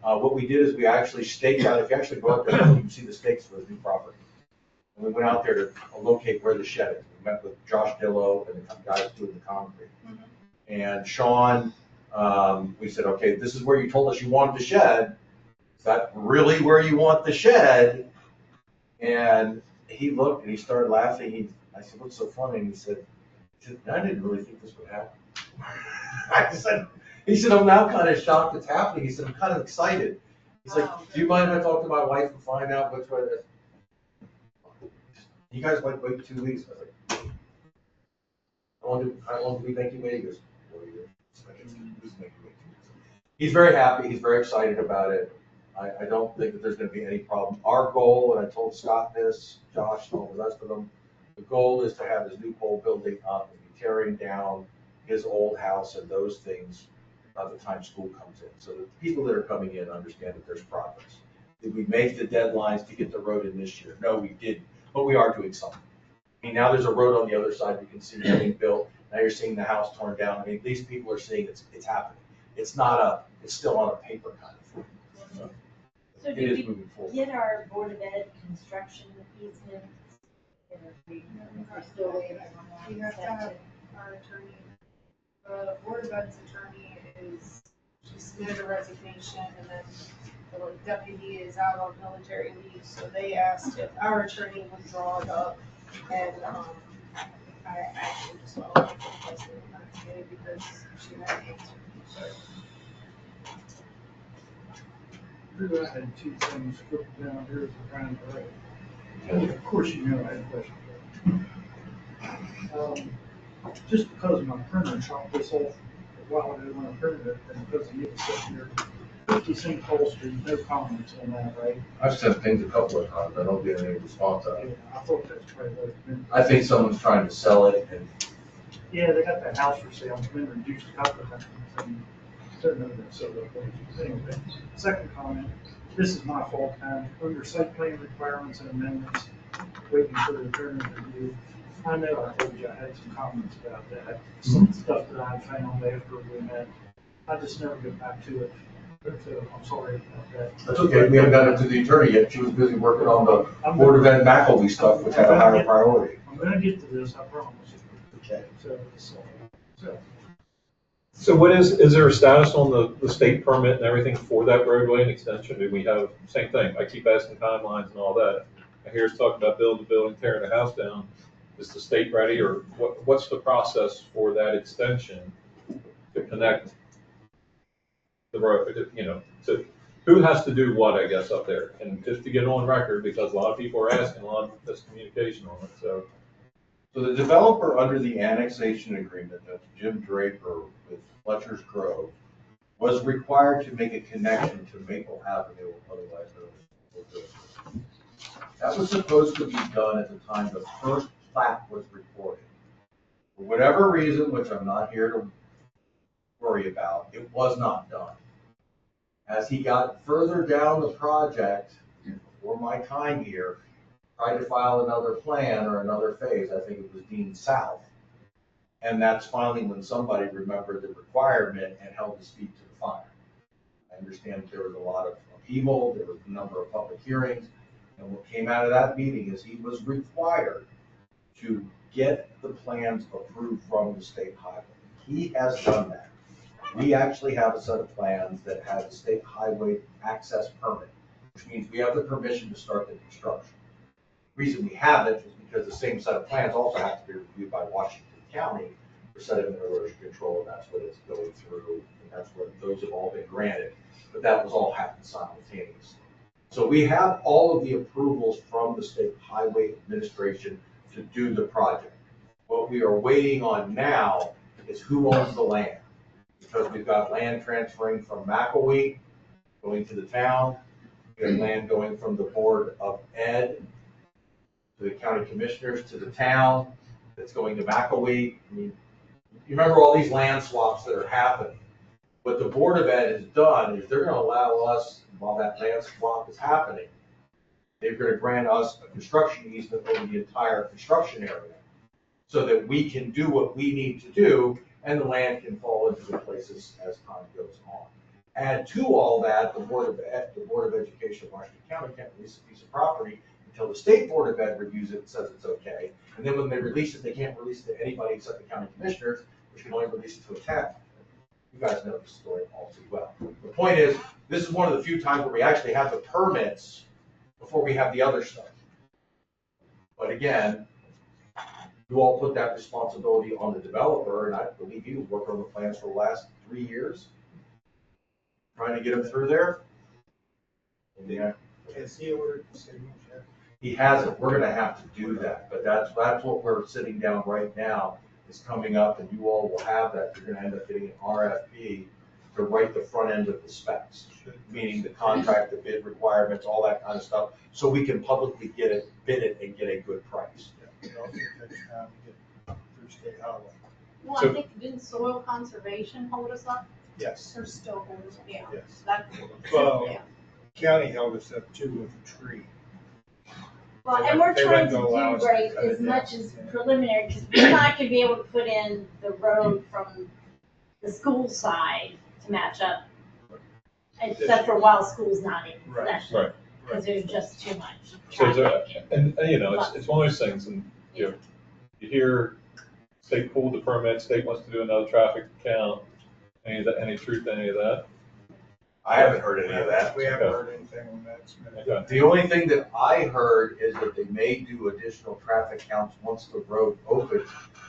What we did is we actually staked out, if you actually go up there, you can see the stakes for the new property. And we went out there to locate where the shed is. We met with Josh Dillow and the guys doing the concrete. Mm-hmm. And Sean, we said, okay, this is where you told us you wanted the shed. Is that really where you want the shed? And he looked and he started laughing. I said, what's so funny? And he said, I didn't really think this would happen. He said, I'm now kind of shocked it's happening. He said, I'm kind of excited. He's like, do you mind if I talk to my wife and find out which way it is? You guys might wait 2 weeks. I was like, how long did we make you wait? He goes, 4 years. Who's making me wait? He's very happy, he's very excited about it. I don't think that there's gonna be any problem. Our goal, and I told Scott this, Josh, and all the rest of them, the goal is to have his new pole building up and be tearing down his old house and those things by the time school comes in. So that the people that are coming in understand that there's progress. Did we make the deadlines to get the road in this year? No, we didn't, but we are doing something. I mean, now there's a road on the other side, you can see getting built. Now you're seeing the house torn down. I mean, these people are seeing it's happening. It's still on a paper kind of thing. So It did is we moving forward. get our Board of Ed construction easement? We're still waiting on that. We have to have our attorney, the Board of Ed's attorney she submitted a resignation, and then the deputy is out on military leave, so they asked if our attorney would draw it up, and, I actually just felt like it was not today because she had an answer. Drew, I had two things scribbled down here as a kind of write. Of course, you know I had a question. Just because my printer chopped this off a while ago when I printed it, and because I need to sit here, 50 St. Paul Street, no comments on that, right? I've sent things a couple of times, I don't get any response out of Yeah, it. I thought that's probably what it meant. I think someone's trying to sell it and Yeah, they got that house for sale, it's been reduced a couple of times, and don't know that, so, anyway. Second comment, this is my fault, under site plan requirements and amendments, waiting for the attorney review. I know I told you I had some comments about that, some stuff that I found after we met. I just never get back to it, so I'm sorry about that. that's okay, we haven't gotten it to the attorney yet, she was busy working on the Board of Ed McElwee stuff, which had a higher priority. I'm gonna get to this, I promise. Okay. So what is there a status on the state permit and everything for that roadway and extension? Do we have, same thing, I keep asking timelines and all that. I hear us talking about building the building, tearing the house down. Is the state ready, or what's the process for that extension to connect the road, so who has to do what, I guess, up there? And just to get on record, because a lot of people are asking, a lot of miscommunication on it, so. So the developer under the annexation agreement, that's Jim Draper with Fletcher's Grove, was required to make a connection to Maple Avenue, otherwise known as. That was supposed to be done at the time the first plat was recorded. For whatever reason, which I'm not here to worry about, it was not done. As he got further down the project, before my time here, tried to file another plan or another phase, I think it was Dean South. And that's finally when somebody remembered the requirement and held his feet to the fire. I understand that there was a lot of upheaval, there was a number of public hearings, and what came out of that meeting is he was required to get the plans approved from the state highway. He has done that. We actually have a set of plans that have the state highway access permit, which means we have the permission to start the construction. The reason we have it is because the same set of plans also have to be reviewed by Washington County for sediment erosion control, and that's what it's going through, and that's what those have all been granted. But that was all happened simultaneously. So we have all of the approvals from the State Highway Administration to do the project. What we are waiting on now is who owns the land. Because we've got land transferring from McElwee, going to the town. We have land going from the Board of Ed to the county commissioners to the town that's going to McElwee. I mean, you remember all these land swaps that are happening. What the Board of Ed has done is they're going to allow us, while that land swap is happening, they're going to grant us a construction easement over the entire construction area so that we can do what we need to do and the land can fall into the places as time goes on. Add to all that, the Board of Education of Washington County can't release a piece of property until the State Board of Ed reviews it and says it's okay. And then when they release it, they can't release it to anybody except the county commissioners, which can only release it to a town. You guys know the story all too well. The point is, this is one of the few times where we actually have the permits before we have the other stuff. But again, you all put that responsibility on the developer, and I believe he was working on the plans for the last 3 years, trying to get them through there. Yeah. Has he ordered the signals yet? He hasn't. We're gonna have to do that, but that's what we're sitting down right now, is coming up, and you all will have that, you're gonna end up getting an RFP to write the front end of the specs, meaning the contract, the bid requirements, all that kind of stuff, so we can publicly bid it and get a good price. It also takes time to get through state highway. Well, I think, didn't soil conservation hold us up? Yes, They're still holding us, yeah. yes. That, Well, yeah. county held us up too with a tree. Well, and we're They trying wouldn't to allow do us to right cut it as down. much as preliminary, because we're not gonna be able to put in the road from the school side to match up. Except for while school's not in Right. session, Right. because there's just too much So is there, traffic. and, you know, it's one of those things, and, you know, you hear state pulled the permit, state wants to do another traffic count, any truth to any of that? I haven't heard any of that. We haven't heard anything on that. Smith. Okay. The only thing that I heard is that they may do additional traffic counts once the road opens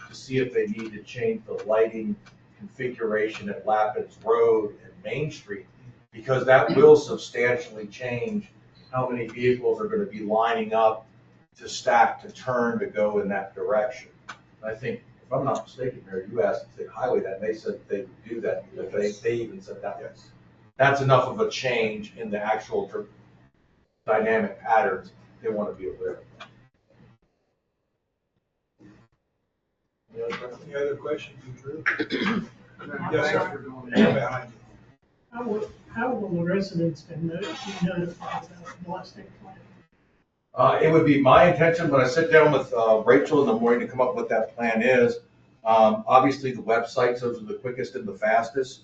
to see if they need to change the lighting configuration at Lappins Road and Main Street, because that will substantially change how many vehicles are gonna be lining up to stack, to turn, to go in that direction. And I think, if I'm not mistaken, Mayor, you asked the state highway that, and they said they would do that, because they even said that. Yes. That's enough of a change in the actual dynamic patterns, they want to be aware of that. Any other questions, Drew? Thanks Yes, sir. for doing Yeah, that. behind you. How will the residents be notified about the blasting plan? It would be my intention, when I sit down with Rachel in the morning to come up with what that plan is, obviously the websites, those are the quickest and the fastest.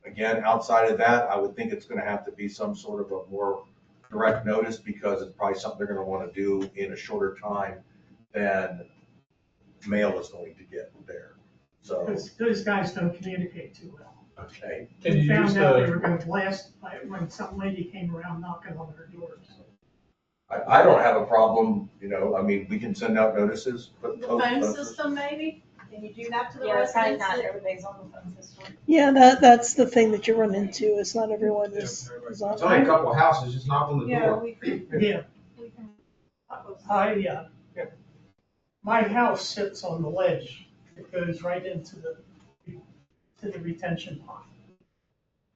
Again, outside of that, I would think it's gonna have to be some sort of a more direct notice, because it's probably something they're gonna wanna do in a shorter time than mail is going to get there. So, Because those guys don't communicate too well. okay. Can We you use found out they the, were gonna blast when some lady came around knocking on their doors. I don't have a problem, you know, I mean, we can send out notices, but. The phone system, maybe? Can you do that to the Yeah, it's probably residents? not everybody's on the phone system. Yeah, that's the thing that you run into, is not everyone is It's only a couple of houses, just knock on the Yeah, door. we can. Yeah, We can. my house sits on the ledge. It goes right into the retention pond.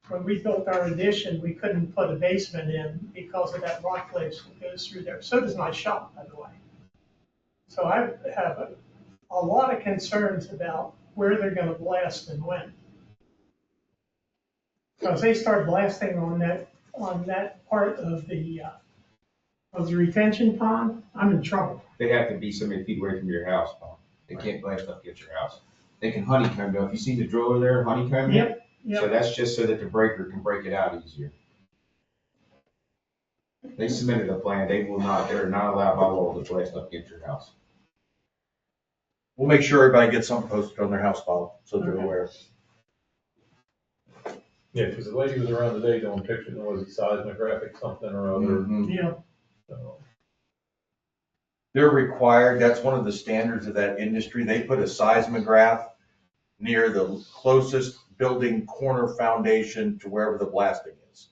When we built our addition, we couldn't put a basement in because of that rock ledge that goes through there. So does my shop, by the way. So I have a lot of concerns about where they're gonna blast and when. Because they start blasting on that part of the retention pond, I'm in trouble. They have to be so many feet away from your house, Paul. They can't blast up against your house. They can honeycomb though. If you see the driller there honeycombing it, so Yep, that's just so that the breaker can break it out easier. They submitted a plan. They're not allowed by law to blast up against your house. We'll make sure everybody gets something posted on their house file, so they're Okay. aware. yeah, because the lady was around today doing pictures, and was it seismographic something or other? Mhm. yeah. So, They're required, that's one of the standards of that industry. They put a seismograph near the closest building corner foundation to wherever the blasting is.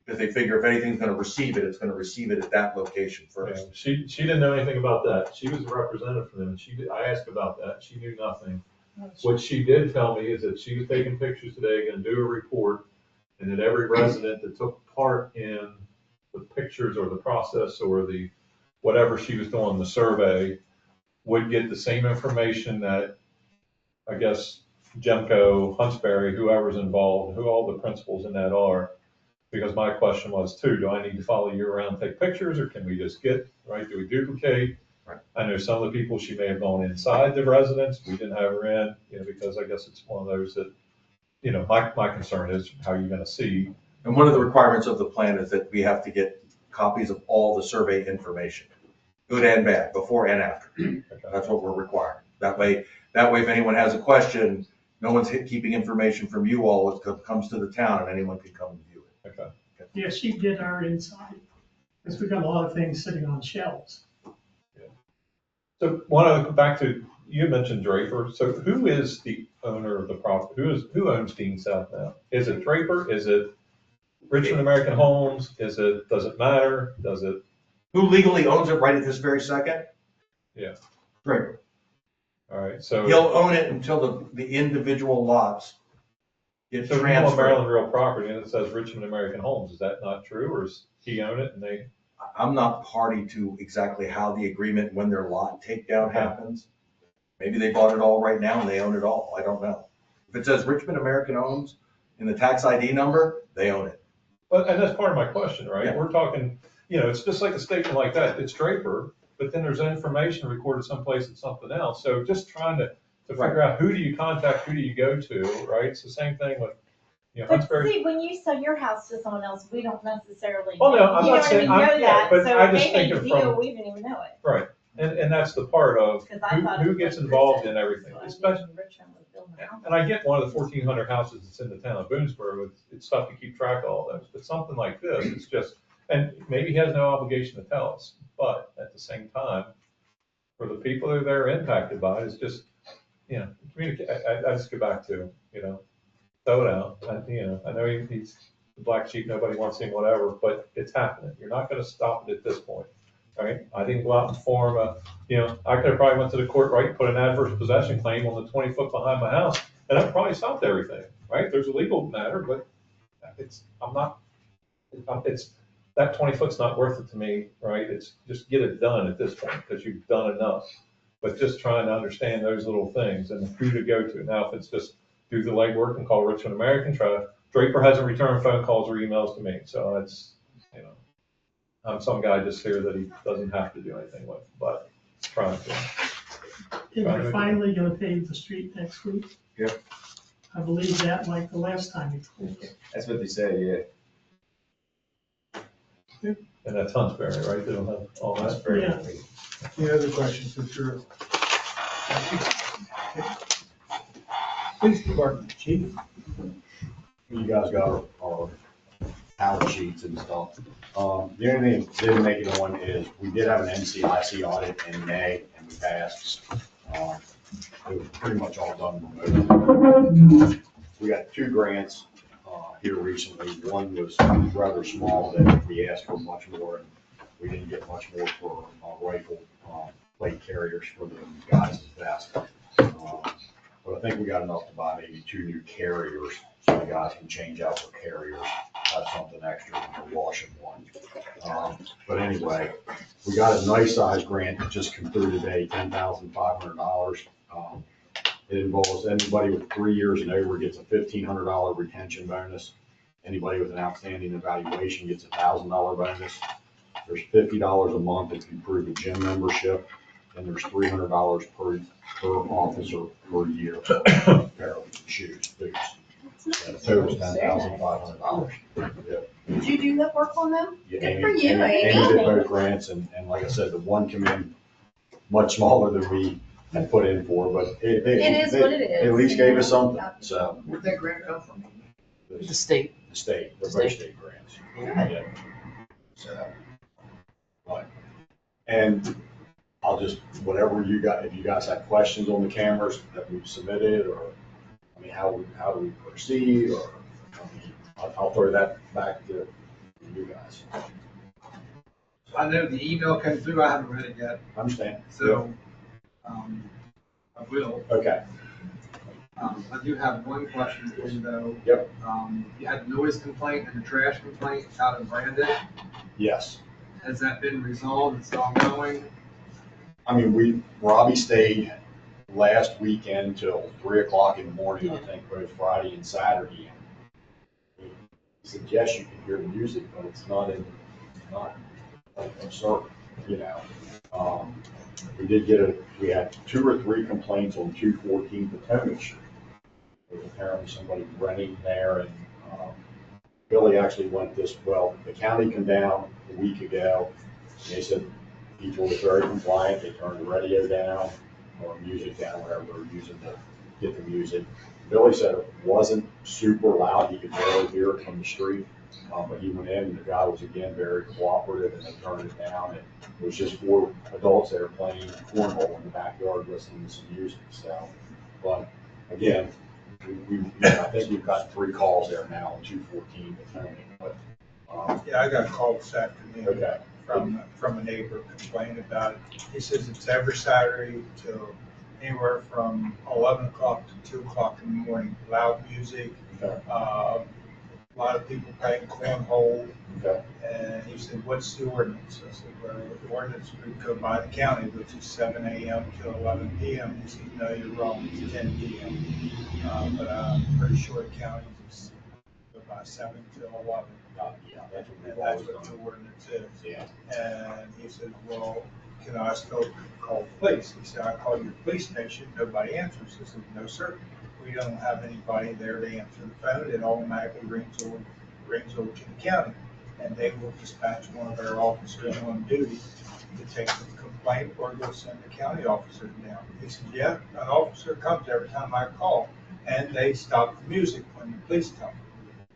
Because they figure if anything's gonna receive it, it's gonna receive it at that location yeah, first. she didn't know anything about that. She was a representative for them, and I asked about that, she knew nothing. What she did tell me is that she was taking pictures today, gonna do a report, and that every resident that took part in the pictures or the process or the, whatever she was doing, the survey, would get the same information that, I guess, Gemco, Huntsberry, whoever's involved, who all the principals in that are. Because my question was too, do I need to follow you around, take pictures, or can we just get, right, do we duplicate? Right. I know some of the people, she may have gone inside the residence, we didn't have her in, you know, because I guess it's one of those that, you know, my concern is how you're gonna see. And one of the requirements of the plan is that we have to get copies of all the survey information, good and bad, before and after. That's what we're requiring. That way if anyone has a question, no one's keeping information from you all. It comes to the town and anyone can come and view it. Okay. Yeah, she did our inside, because we got a lot of things sitting on shelves. So back to, you mentioned Draper, so who is the owner of the property? Who owns Dean South now? Is it Draper? Is it Richmond American Homes? Does it matter? Who legally owns it right at this very second? Yeah. Draper. All right, so. He'll own it until the individual lots get So we have transferred. Maryland Real Property and it says Richmond American Homes. Is that not true, or does he own it and they? I'm not party to exactly how the agreement, when their lot takedown happens. Maybe they bought it all right now and they own it all. I don't know. If it says Richmond American Homes in the tax ID number, they own it. But, and that's part of my question, right? Yeah. We're talking, it's just like a statement like that. It's Draper, but then there's information recorded someplace at something else. So just trying to figure out who do you contact, who do you go to, right? It's the same thing with, But Huntsbury. see, when you sell your house to someone else, we don't necessarily. Well, no, I'm you know not what saying- I mean, I'm- know yeah, that. but So I'm if just they make a thinking deal, from- we didn't even know it. Right. And that's the part of 'Cause I thought it who was gets like involved Richmond. in everything, So I especially. knew Richmond was building a house. And I get one of the 1,400 houses that's in the town of Boonesboro, it's tough to keep track of all those, but something like this, it's just, and maybe he has no obligation to tell us, but at the same time, for the people that are impacted by it, it's just, communicate, I just go back to, throw it out, I know he's the black sheep, nobody wants him, whatever, but it's happening, you're not gonna stop it at this point, right? I didn't go out and form I could have probably went to the court, right, put an adverse possession claim on the 20 foot behind my house, and that probably stopped everything, right? There's a legal matter, but that 20 foot's not worth it to me, right? It's just get it done at this point, because you've done enough. But just trying to understand those little things and who to go to. Now, if it's just do the legwork and call Richmond American, Draper hasn't returned phone calls or emails to me, so it's, I'm some guy just here that he doesn't have to do anything with, but trying to. And we're finally gonna pave the street next week. Yep. I believe that like the last time you told us. That's what they said, yeah. And that's Huntsbury, right? They don't have all that. Yeah. Any other questions for Drew? Police Department, Chief. You guys got our power sheets and stuff. The only thing that didn't make it on is we did have an NCIC audit in May and we passed. It was pretty much all done remotely. We got 2 grants here recently. One was rather small that we asked for much more, and we didn't get much more for rifle plate carriers for the guys' vest. But I think we got enough to buy maybe 2 new carriers, so the guys can change out their carriers, have something extra when they're washing one. But anyway, we got a nice size grant that just came through today, $10,500. It involves anybody with 3 years and over gets a $1,500 retention bonus. Anybody with an outstanding evaluation gets a $1,000 bonus. There's $50 a month if you prove a gym membership, and there's $300 per officer per year. Apparel, shoes, boots. And the total's $10,500. Did you do that work on them? Yeah, Good for you, Amy Amy. did both grants, and like I said, the one came in much smaller than we had put in for, but It is what it is. They at least gave us something, so. Where'd that grant come from? The state. The state, they're both State. state grants. Yeah. So, but, and I'll just, whatever you got, if you guys have questions on the cameras that we've submitted, or, how do we proceed, or, I'll throw that back to you guys. I know the email came through, I haven't read it yet, I understand. so, I will. Okay. I do have one question for you though. Yep. You had a noise complaint and a trash complaint out in Brandon. Yes. Has that been resolved? It's ongoing? Robbie stayed last weekend till 3 o'clock in the morning, I think, both Friday and Saturday. And he said, yes, you can hear the music, but it's not absurd, we had 2 or 3 complaints on 214 Potomac Street. There was apparently somebody renting there, and Billy actually went the county came down a week ago, and they said people were very compliant, they turned the radio down, or music down, whatever they were using to get the music. Billy said it wasn't super loud, he could barely hear it from the street, but he went in and the guy was again very cooperative, and they turned it down. And it was just 4 adults there playing cornhole in the backyard listening to some music. So, but again, I think we've got 3 calls there now on 214 Potomac. But Yeah, I got a call this afternoon. Okay. From a neighbor complaining about it. He says it's every Saturday till anywhere from 11 o'clock to 2 o'clock in the morning. Loud music, Okay. a lot of people playing cornhole. Okay. And he said, what's the ordinance? I said, well, the ordinance would go by the county, which is 7 a.m. to 11 p.m. He said, no, you're wrong, it's 10 p.m. But I'm pretty sure the county is go by 7 to 11. Yeah, that's what we've And that's always what done. the ordinance is. Yeah. And he said, well, can I still call the police? He said, I called your police station, nobody answers. I said, no, sir. We don't have anybody there to answer the phone. It automatically rings over to the county. And they will dispatch one of their officers on duty to take the complaint, or they'll send the county officer down. He said, yeah, an officer comes every time I call, and they stop the music when the police come.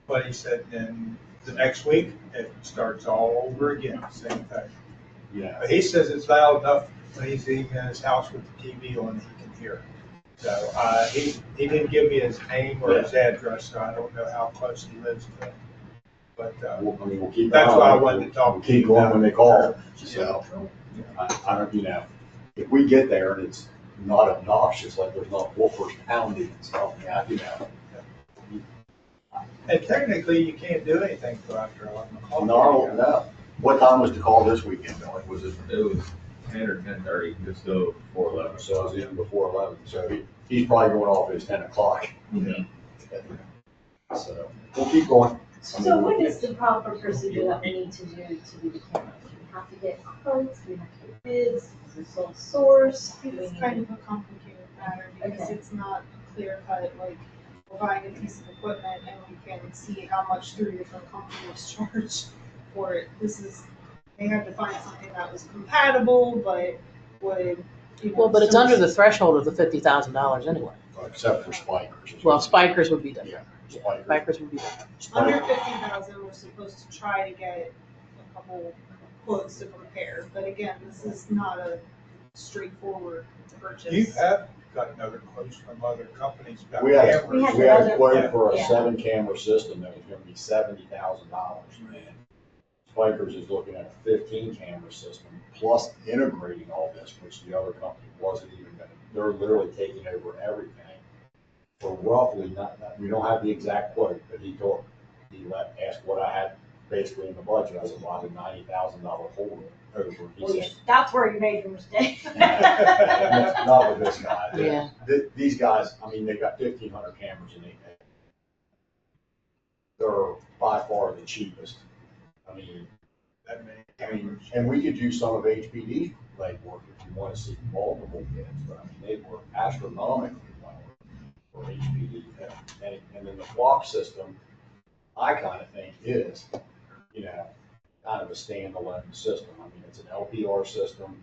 But he said, then the next week, it starts all over again, same thing. Yeah. But he says it's loud enough when he's even in his house with the TV on, he can hear it. So he didn't give me his name or his address, so I don't know how close he lives to it. But We'll keep. that's going. why I wanted to talk We'll to you keep going about when they it. call. So, I don't, if we get there and it's not obnoxious, like there's not woofers pounding and stuff, And technically, you can't do anything till after 11 o'clock. No. What time was the call this weekend, Billy? Was it? It was 10 or 10:30, just go before 11. So it was even before 11, so he's probably going off his 10 o'clock. Yeah. So, we'll keep going. So what is the proper procedure that we need to do the cameras? Do we have to get quotes? Do we have to get bids? Is this sole source? Do we It's need kind to- of a complicated matter because Okay. it's not clear cut, like, we're buying a piece of equipment and we can see how much 3 different companies charge for it. They had to find something that was compatible, but would, Well, but it's under the threshold of the $50,000 anyway. Except for spikers. Well, spikers would be different. Yeah, Spikers would be different. Under 50,000, we're supposed to try to get a couple quotes to compare, but again, this is not a straightforward purchase. You have gotten other quotes from other companies about We had, cameras. we had a quote Yeah. for a Yeah. 7-camera system that was gonna be $70,000, man. Spikers is looking at a 15-camera system, plus integrating all this, which the other company wasn't even gonna, they're literally taking over everything. For roughly, we don't have the exact quote, but asked what I had basically in the budget. I said, well, I have a $90,000 hole over. He Well, said, that's where you made your mistake. not with this guy. Yeah. These guys, I mean, they've got 1,500 cameras and they're by far the cheapest. I mean, and we could use some of HPD's legwork if you want to see multiple bids, but I mean, they were astronomically well for HPD. And then the flock system, I kind of think is, kind of a standalone system. I mean, it's an LPR system.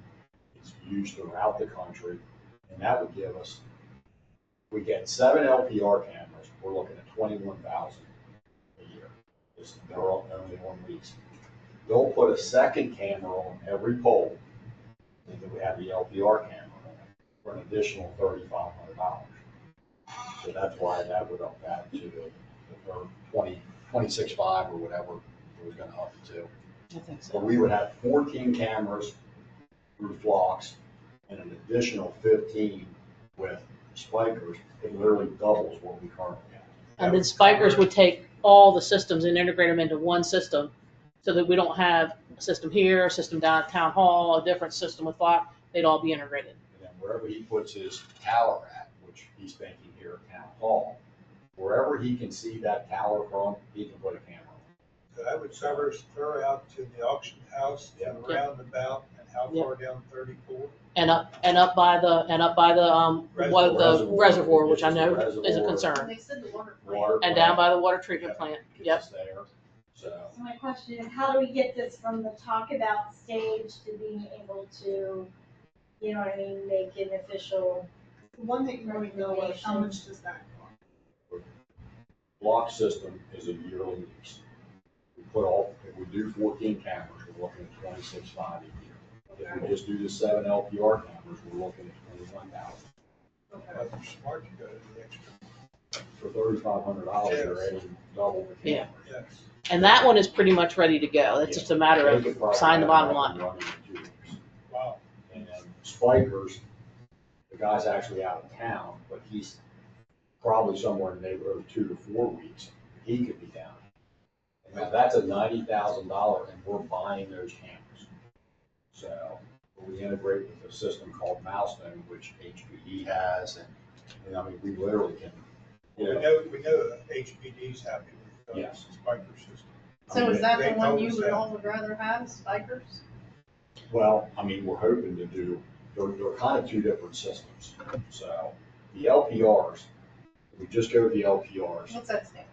It's used throughout the country, and that would give us, we get 7 LPR cameras, we're looking at $21,000 a year. They're all only on lease. They'll put a second camera on every pole, and then we have the LPR camera on it for an additional $3,500. So that's why that would up that to the 26.5 or whatever it was going to up it to. I think so. So we would have 14 cameras through flocks and an additional 15 with spikers. It literally doubles what we currently have. And then spikers would take all the systems and integrate them into one system so that we don't have a system here, a system down at town hall, a different system with flock. They'd all be integrated. And then wherever he puts his tower at, which he's thinking here at town hall, wherever he can see that tower from, he can put a camera on. So that would cover us clear out to the auction house, to the Yeah. roundabout, and how far down 34? And up by the reservoir, which I know is a concern. They said the water Water And down by the water treatment plant. Yep. Gets us there. So So my question is, how do we get this from the talk about stage to being able to, you know what I mean, make an official? The one that you want to know is how much does that cost? block system is a yearly lease. If we do 14 cameras, we're looking at $26,500 a year. If we just do the 7 LPR cameras, we're looking at $21,000. Well, you're smart to go to the extra. For $3,500, you're adding double the Yeah. camera. Yes. And that one is pretty much ready to go. It's just a matter They could of probably signing the bottom have it line. running in 2 weeks. Wow. And spikers, The guy's actually out of town, but he's probably somewhere in the neighborhood of 2 to 4 weeks. He could be down. Now, that's a $90,000 and we're buying those cameras. So we integrate with a system called Milestone, which HPD has, and I mean, we literally can, We know that HPD's happy with the Yes. Spiker system. So is that the They one told you us would that. all would rather have, Spikers? well, I mean, we're hoping to do, they're kind of two different systems. So the LPRs, we just go with the LPRs, What's that stand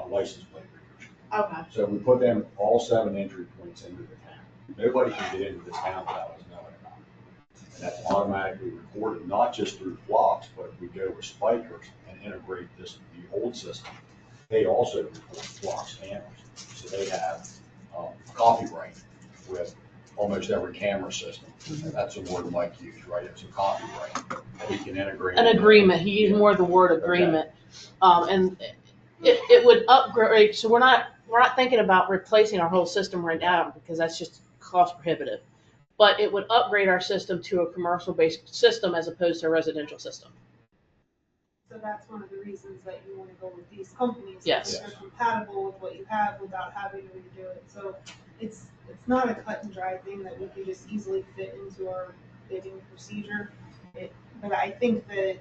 license plate readers. for? Okay. So we put them, all 7 entry points into the town. Nobody can get into this town without us knowing about it. And that's automatically recorded, not just through Flux, but if we go with Spikers and integrate the old system, they also record Flux cameras. So they have copyright with almost every camera system. And that's a word Mike used, right? It's a copyright that he can integrate. An agreement, he used more the word agreement. And it would upgrade, so we're not thinking about replacing our whole system right now because that's just cost prohibitive. But it would upgrade our system to a commercial-based system as opposed to a residential system. So that's one of the reasons that you want to go with these companies. Yes. Because they're compatible with what you have without having to redo it. So it's not a cut and dry thing that we can just easily fit into our bidding procedure. But I think that,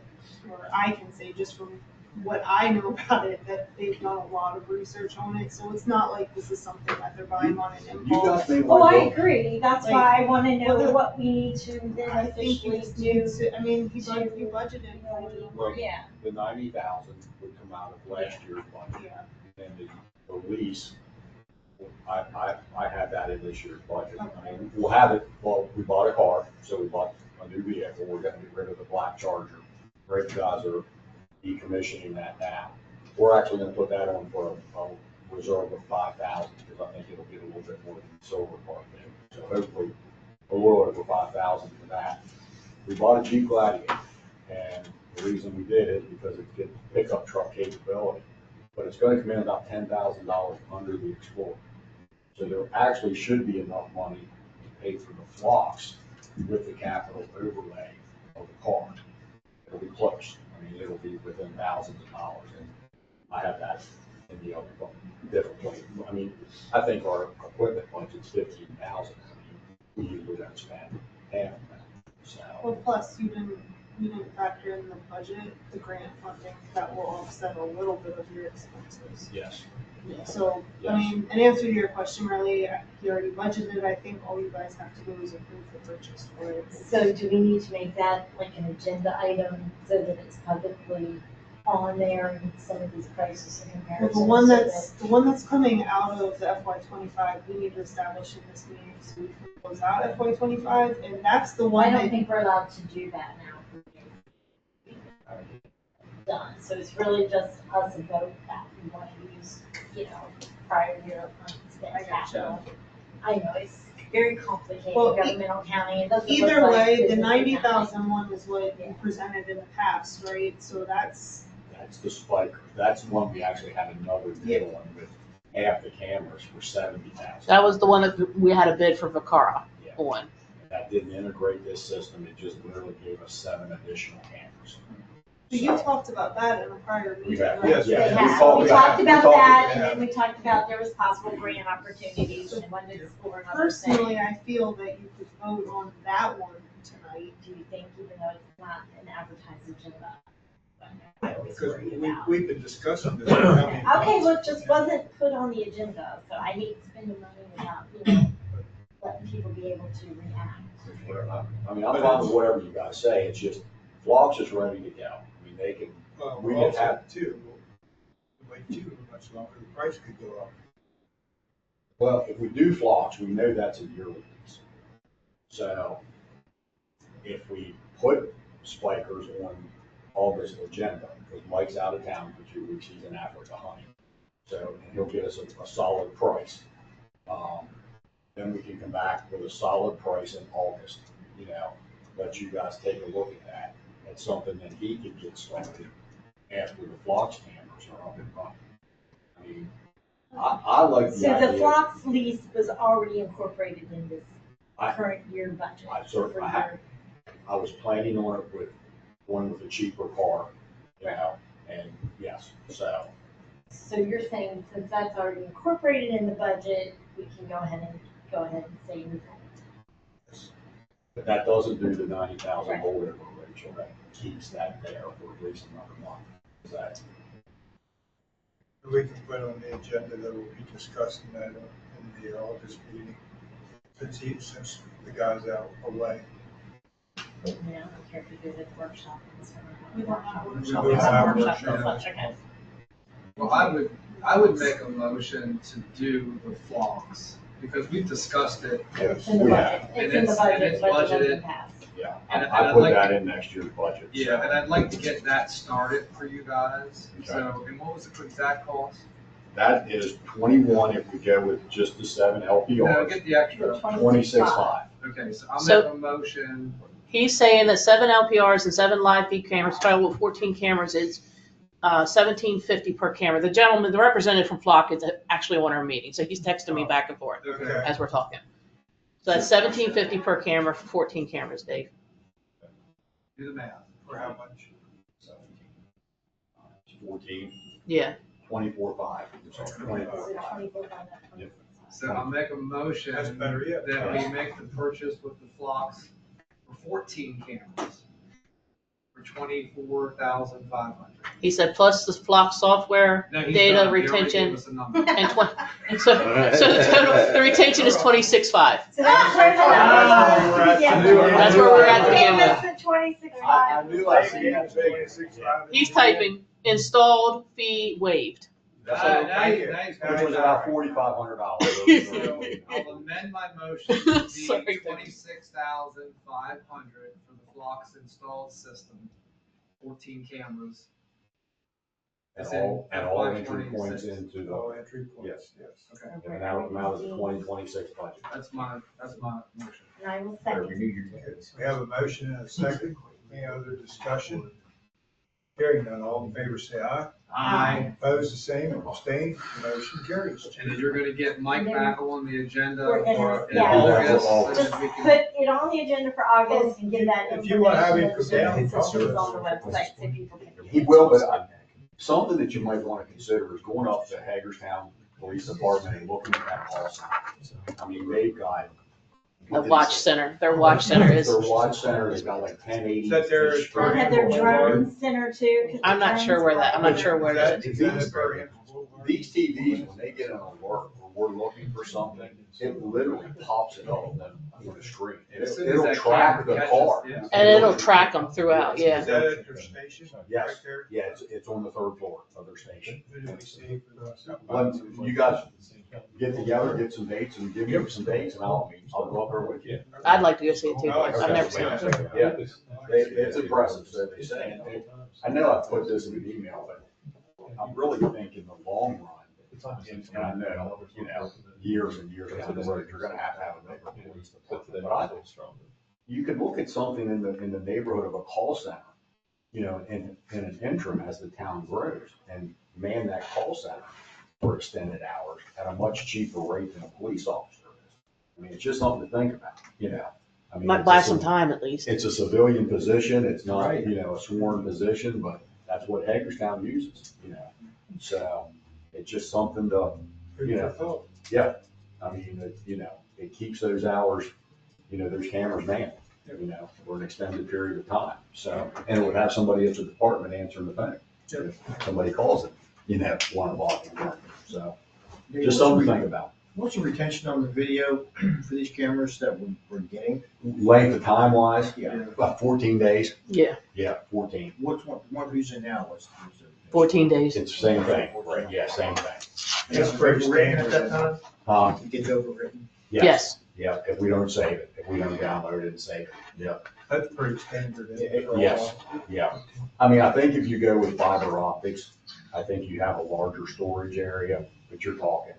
or I can say just from what I know about it, that they've done a lot of research on it. So it's not like this is something that they're buying on an impulse. Oh, I agree. That's Like, why I want to know whether- what we need to then I think you officially just need do. to, I mean, you budgeted for, Well, Yeah. the 90,000 would come out of last year's budget. yeah. And the lease, I have that in this year's budget. I mean, we'll have it, well, we bought a car, so we bought a new vehicle. We're gonna get rid of the black Charger. Great guys are decommissioning that now. We're actually gonna put that on for a reserve of 5,000 because I think it'll get a little bit more than the silver part there. So hopefully, a little over 5,000 for that. We bought a Jeep Gladiator, and the reason we did it because it gets pickup truck capability. But it's gonna come in about $10,000 under the Explorer. So there actually should be enough money to pay for the Flux with the capital overlay of the car. It'll be close. I mean, it'll be within thousands of dollars, and I have that in the other different place. I mean, I think our equipment budget's 15,000. I mean, we usually don't spend half of that. So, Well, plus you didn't factor in the budget, the grant funding that will offset a little bit of your expenses. yes. So, Yes. I mean, in answer to your question, really, you already budgeted. I think all you guys have to do is approve the purchase for it. So do we need to make that like an agenda item so that it's publicly on there and some of these prices and Well, comparisons? the one that's coming out of the FY25, we need to establish in this meeting so we can close out FY25, and that's the I one don't that. think we're allowed to do that now. Done, so it's really just us a vote that we want to use, prior year funds that I gotcha. capital. I know, it's very complicated, Well, governmental county, it doesn't look Either like way, the business 90,000 one was what you presented in the past, right? So that's. That's the Spiker. That's one we actually had another deal on with half the cameras for 70,000. That was the one that we had a bid for Vacara on. That didn't integrate this system. It just literally gave us 7 additional cameras. So you talked about that in a prior meeting, have, right? yes, They yes. have. We talked about that, and yeah. then we talked about there was possible grant opportunities, and one to explore another thing. Personally, I feel that you could vote on that one tonight. Do you think, even though it's not an advertised agenda? I always Because worry about. we've been discussing this. for how many Okay, months? well, it just wasn't put on the agenda, so I hate spending money without, letting people be able to react. I mean, I'm fine with whatever you guys say. It's just, Flux is ready to go. I mean, they can, we Well, can have, also too, wait too much longer, the price could go up. well, if we do Flux, we know that's a yearly lease. So if we put Spikers on August agenda, because Mike's out of town for 2 weeks, he's in Africa hunting. So he'll get us a solid price. Then we can come back with a solid price in August, let you guys take a look at that. It's something that he can get started after the Flux cameras are up and running. I mean, I like the So the idea. Flux lease was already incorporated in this I- current year budget. I certainly, I was planning on it with one with a cheaper car, you know, and yes, so. So you're saying since that's already incorporated in the budget, we can go ahead and say move that. But that doesn't do the 90,000 holdover, Rachel, that keeps that there for at least another month. Is that? We can put on the agenda that we'll be discussing that in the August meeting, since the guy's out away. You know, I don't care if you do the workshop. We don't have a We workshop. don't have a Workshop, workshop. okay. Well, I would make a motion to do the flocks, because we've discussed it. It's in the We budget, have. it's in the budget, it's the budget budgeted. hasn't passed. Yeah, And I I'd put like that to- in next year's budget. Yeah, and I'd like to get that started for you guys. Okay. So, and what was the exact cost? That is 21 if we go with just the 7 No, LPRs, get the extra. 26.5. Okay, so I'll So- make a motion. He's saying that 7 LPRs and 7 live feed cameras, total of 14 cameras is $17.50 per camera. The gentleman, the representative from Flock is actually on our meeting, so he's texting me back and forth Okay. as we're talking. So that's $17.50 per camera for 14 cameras, Dave. Do the math. For how much? 14, Yeah. 24.5. Sorry, 24.5. Yep. So I'll make a motion That's better yet. that we make the purchase with the flocks for 14 cameras for $24,500. He said plus the Flock software, No, he's data done. He already retention, gave us a number. and 20, and so the total, the retention is 26.5. So that's where the Ah, That's where we're at to begin with. That's the 26.5. knew I seen that. He's typing installed fee waived. Now he's Which was about $4,500. So I'll amend my motion to be Sorry. $26,500 for the Flocks installed system, 14 cameras. And That's in all entry 526. points into All the, entry points, yes. Okay, and that would come out of the 2026 budget. that's my motion. And I will second. We have a motion and a second. Any other discussion? Hearing none, all in favor say aye. Aye. Opposed, the same, abstained, motion carries. And then you're gonna get Mike back on the agenda We're gonna- for in yeah. August, so Just that we can. put it on the agenda for August and get that If you wanna have him information come down, and talk to it's us. on the website so people can. He will, but something that you might want to consider is going up to Hagerstown Police Department and looking at that call center. I mean, they've got. A watch center, their watch center is, Their watch center, they've got like 1080. Is that their- They have their drone center too. 'cause I'm the not sure drones where that, I'm not sure where that is. Is that at Berrien? These TVs, when they get an alert, or we're looking for something, it literally pops it up on the screen. As soon as It'll that track camera the catches, car. yeah. And it'll track them throughout, Is yeah. that at their station? Yes. Right there? Yeah, it's on the 3rd floor of their station. Who do we see for the- When you guys get together, get some dates, and give me some dates, and I'll go up there with you. I'd like to go see it too, I've never seen it. Yeah, it's impressive, so they say. And I know I've put this in an email, but I'm really thinking the long run, and I know, years and years down the road, you're gonna have a bigger police department. But you could look at something in the neighborhood of a call center, in an interim as the town grows, and man that call center for extended hours at a much cheaper rate than a police officer is. I mean, it's just something to think about, I mean, Might it's buy a some time at least. It's a civilian position, it's not, Right. a sworn position, but that's what Hagerstown uses, So it's just something to, Food for thought. yeah, I mean, it keeps those hours, those cameras manned, for an extended period of time. So, and it would have somebody at the department answering the phone. If somebody calls it, 1 o'clock in the morning, so just something to think about. What's the retention on the video for these cameras that we're getting? Length of time wise, Yeah. about 14 days, Yeah, yeah, 14. What's one who's in now? What's the? 14 days. It's the same thing, right, yeah, same thing. That's pretty Overwritten at standard. that time? Um, It gets overwritten? Yes. Yeah, if we don't save it, if we don't download it and save it, yeah, That's pretty standard. isn't it? yes, yeah. I mean, I think if you go with fiber optics, I think you have a larger storage area, but you're talking,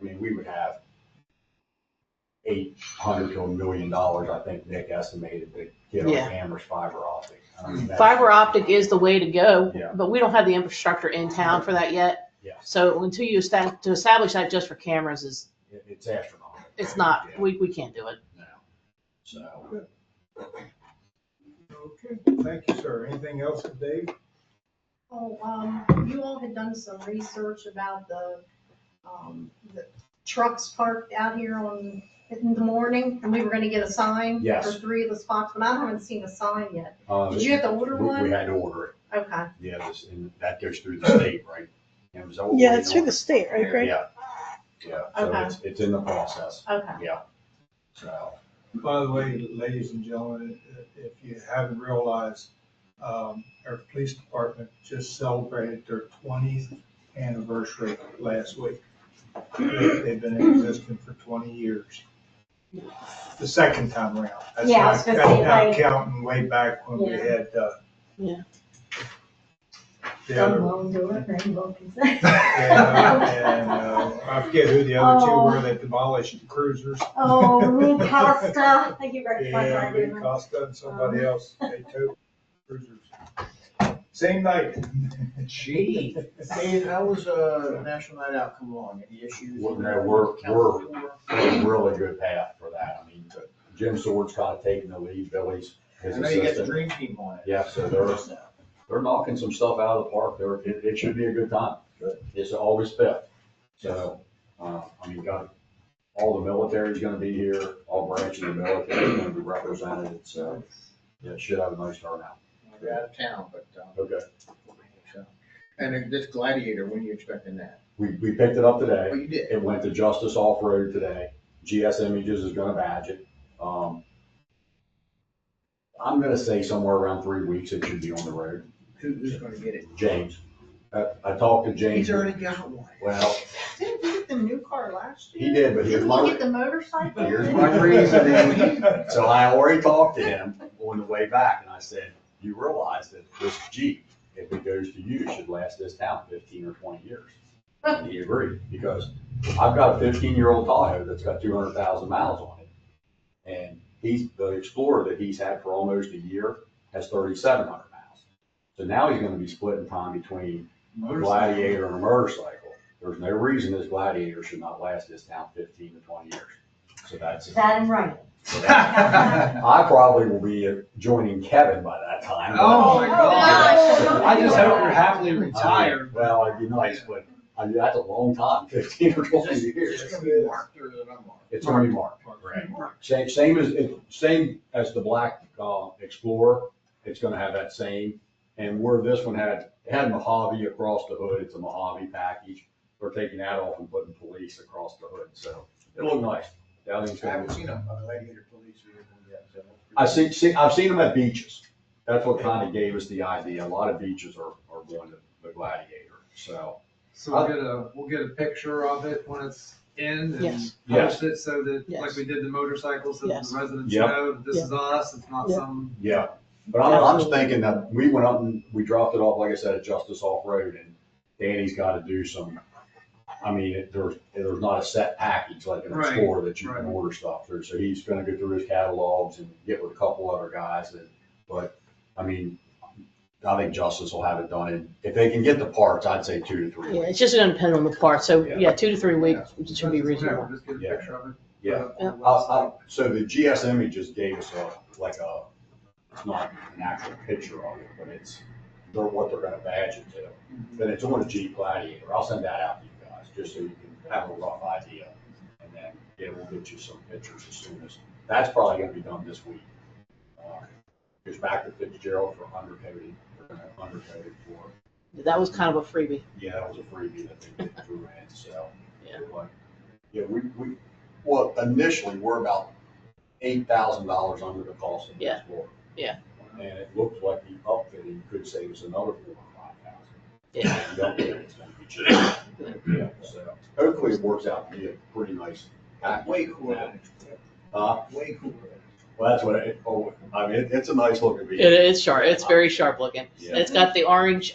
I mean, we would have $800 to $1 million, I think Nick estimated, to get our Yeah. cameras fiber optic. I mean, that's- Fiber optic is the way to go, Yeah. but we don't have the infrastructure in town for that yet. Yeah. So until you establish that just for cameras is, It's astronomical. it's not, Yeah. we can't do it. No. So, Okay, thank you, sir. Anything else, Dave? Oh, you all had done some research about the trucks parked out here in the morning, and we were gonna get a sign Yes. for 3 of the spots, but I haven't seen a sign yet. Uh, Did you have to order we- one? We had to order it. Okay. Yeah, and that goes through the state, right? And was that what we Yeah, had it's to through order? the state, right, Greg? Yeah, yeah, so Okay. it's in the process, Okay. yeah. So, By the way, ladies and gentlemen, if you haven't realized, our police department just celebrated their 20th anniversary last week. They've been in existence for 20 years. The second time around. That's Yeah, I was not- gonna say, that's not like- counting way back when we Yeah. had, Yeah. the other. And, I forget who the other two were that demolished the cruisers. Oh, Lee Costa, thank you, Greg. Yeah, Lee Costa and somebody else, they took cruisers. Same night. Gee, Dave, how was, National Night Out come along? Any issues? we're on a really good path for that. I mean, Jim Sword's kind of taking the lead, Billy's his I know you got the assistant. dream team on it. Yeah, so they're knocking some stuff out of the park. It should be a good time. Good. It's August 5th. So, I mean, all the military's gonna be here, all branches of the military are gonna be represented, so, yeah, it should have a nice turnout. We're out of town, but, Okay. so. And then this Gladiator, when are you expecting that? We picked it up today. Oh, you did? It went to Justice Off-Road today. GS Images is gonna badge it. I'm gonna say somewhere around 3 weeks it should be on the road. Who's gonna get it? James. I talked to James. He's already got one. Well, Didn't he get the new car last year? he did, but here's Didn't you my, get the motorcycle? here's my reasoning. So I already talked to him on the way back and I said, you realize that this Jeep, if it goes to you, should last this town 15 or 20 years. And he agreed, because I've got a 15-year-old Tahoe that's got 200,000 miles on it. And the Explorer that he's had for almost a year has 3,700 miles. So now he's gonna be splitting time between a Gladiator and a motorcycle. There's no reason this Gladiator should not last this town 15 to 20 years. So that's it. That and right. I probably will be joining Kevin by that time. Oh, my gosh. I just hope you're happily I mean, retired. well, it'd be nice, but I mean, that's a long time, 15 or 20 years. It's gonna be marked or is it unmarked? It's gonna be marked. Same as the black Explorer. It's gonna have that same. And where this one it had Mojave across the hood, it's a Mojave package. We're taking that off and putting police across the hood, so it'll look nice. Yeah, I think it's I gonna haven't look- seen a Gladiator police vehicle yet, so. I've seen them at beaches. That's what kind of gave us the idea. A lot of beaches are going to the Gladiator, so. So we'll get a picture of it when it's in and Yes. post it so that, Yes. like we did the motorcycles, so that Yes. the residents Yep. know that this is us, it's not Yep. some. Yeah, but I'm just thinking that we went up and we dropped it off, like I said, at Justice Off-Road, and Danny's got to do some, I mean, there's not a set package like in a Right, store that you can right. order stuff through, so he's gonna go through his catalogs and get with a couple other guys, but, I mean, I think Justice will have it done, and if they can get the parts, I'd say 2 to 3 Yeah, weeks. it's just gonna depend on the part, so Yeah. yeah, 2 to 3 weeks, it should be reasonable. Just get a Yeah. picture of it. Yeah. Put it up on the website. So the GS Images gave us it's not an actual picture of it, but what they're gonna badge it to. But it's on a Jeep Gladiator. I'll send that out to you guys, just so you can have a rough idea. And then, yeah, we'll get you some pictures as soon as, that's probably gonna be done this week. Goes back to Fitzgerald for undercoating. They're gonna undercoat it for, That was kind of a freebie. yeah, that was a freebie that they did through in, so. Yeah. But, yeah, well, initially, we're about $8,000 under the cost of the Yeah. Explorer. Yeah. And it looks like the upfitting could save us another 4,000 or 5,000. Yeah. The upfitting's gonna be cheap. Yeah, so hopefully it works out to be a pretty nice package. Way cooler than way cooler. Well, that's what I mean, it's a nice looking vehicle. It's sharp, it's very sharp looking. Yeah. It's got the orange,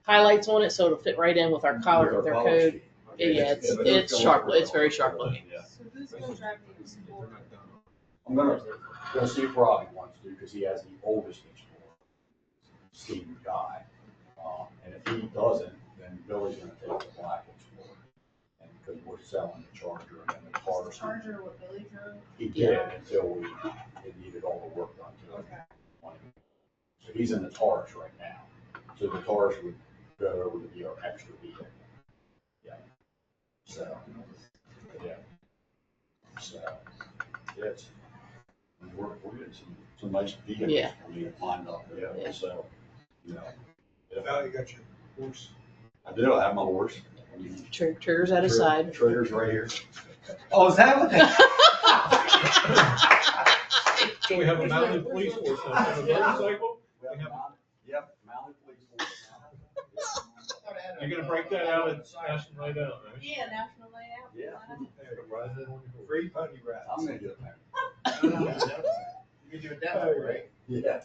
highlights on it, so it'll fit right in with our color, with our color code. scheme. Yeah, it's sharp, it's very sharp looking. Yeah. So who's gonna drive the Explorer? I'm gonna see if Robbie wants to, because he has the oldest Explorer, Steve guy. And if he doesn't, then Billy's gonna take the black Explorer. And because we're selling the Charger and then the Is car. the Charger what Billy drove? He did until it needed all the work done to it. Okay. Wanted to he's in the TARS right now. So the TARS would go over to be our extra vehicle. Yeah. So, yeah. So, yeah, we're getting some nice vehicles. Yeah. I mean, lined up, yeah, so, you know. Now you got your horse. I do, I have my horse. Trigger's at his side. Trigger's right here. Oh, is that what So we have a mounted police force now, have a motorcycle? Yep, mounted police force. You're gonna break that out at National Night Out, right? Yeah, National Night Out. Yeah. Free pony rides. I'm gonna get there. You can do it that way, right? Yeah.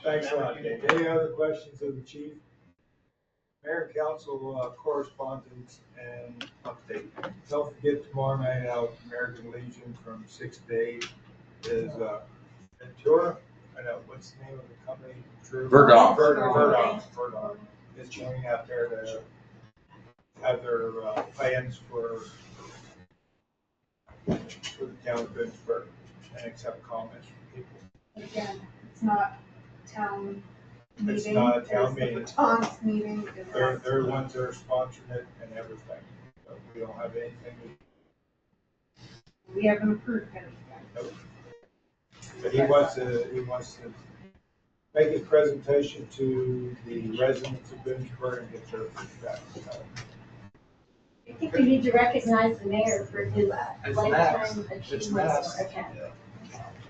Thanks a lot, Dave. Any other questions of the chief? Mayor and council correspondence and update. Don't forget tomorrow night out, American Legion from 6 to 8 is Ventura. I know, what's the name of the company? Verdun. Verdun is going out there to have their plans for the town of Boonesborough and accept comments from people. Again, it's not town meeting. It's not a town meeting. It's the Baton's meeting. They're the ones that are sponsoring it and everything. So we don't have anything. We haven't approved anything. Nope. But he wants to make a presentation to the residents of Boonesborough and get their feedback. I think we need to recognize the mayor for his lifetime It's achievements. next. Okay.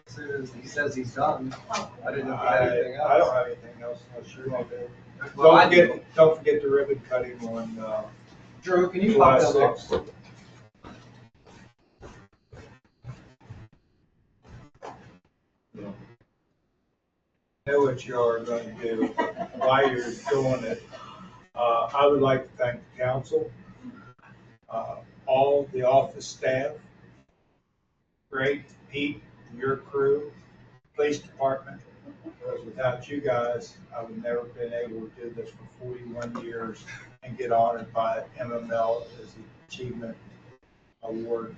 As soon as he says he's done, I didn't know if you I had anything else. don't have anything else unless you want to. Well, I do. Don't forget the ribbon cutting on Drew, can you July pop that up? 6th. Know what you are going to do while you're doing it. I would like to thank the council, all the office staff, Greg, Pete, your crew, police department. Because without you guys, I would never have been able to do this for 41 years and get honored by MML as the Achievement Award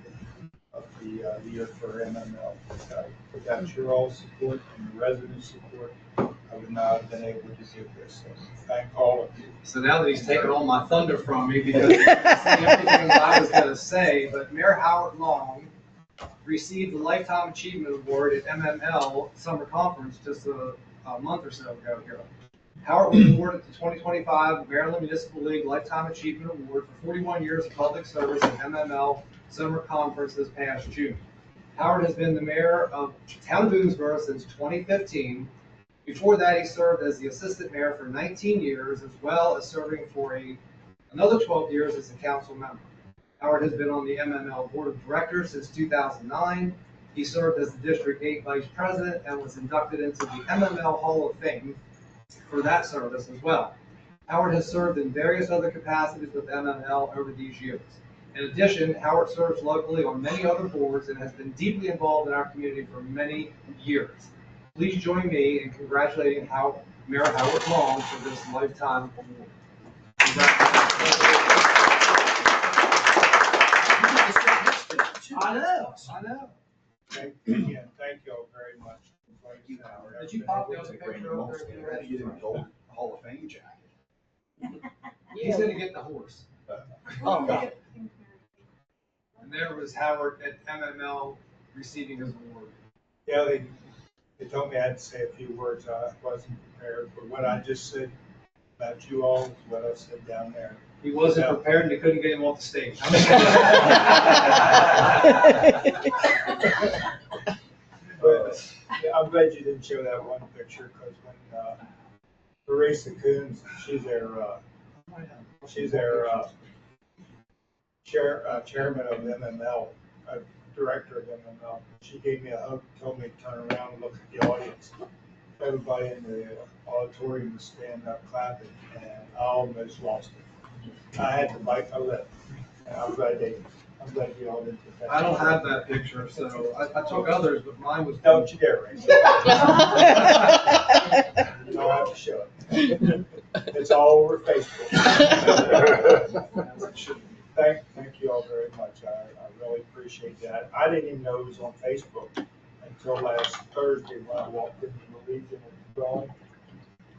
of the year for MML. So without your all support and the resident support, I would not have been able to do this. So thank all of you. So now that he's taken all my thunder from me because he's saying everything that I was gonna say, but Mayor Howard Long received the Lifetime Achievement Award at MML Summer Conference just a month or so ago here. Howard was awarded the 2025 Maryland Municipal League Lifetime Achievement Award for 41 years of public service at MML Summer Conference this past June. Howard has been the mayor of Town of Boonesborough since 2015. Before that, he served as the assistant mayor for 19 years, as well as serving for another 12 years as a council member. Howard has been on the MML Board of Directors since 2009. He served as the District 8 Vice President and was inducted into the MML Hall of Fame for that service as well. Howard has served in various other capacities with MML over these years. In addition, Howard serves locally on many other boards and has been deeply involved in our community for many years. Please join me in congratulating Mayor Howard Long for this lifetime award. I know. Thank you all very much. Thank you, Howard. Did you pop the other picture over there if you ready? Get him a gold Hall of Fame jacket. He's gonna get the horse. Oh. And there was Howard at MML receiving his award. Yeah, they told me I had to say a few words. I wasn't prepared, but what I just said about you all is what I said down there. He wasn't prepared and they couldn't get him off the stage. But yeah, I'm glad you didn't show that one picture because when Teresa Coons, she's their chairman of MML, director of MML. She gave me a hug, told me to turn around and look at the audience. Everybody in the auditorium was standing up clapping, and I almost lost it. I had to bite my lip. And I'm glad you all didn't put that. I don't have that picture, so I took others, but mine was. Don't you dare, Ray. You don't have to show it. It's all over Facebook. Thank you all very much. I really appreciate that. I didn't even know it was on Facebook until last Thursday when I walked into the Legion and going.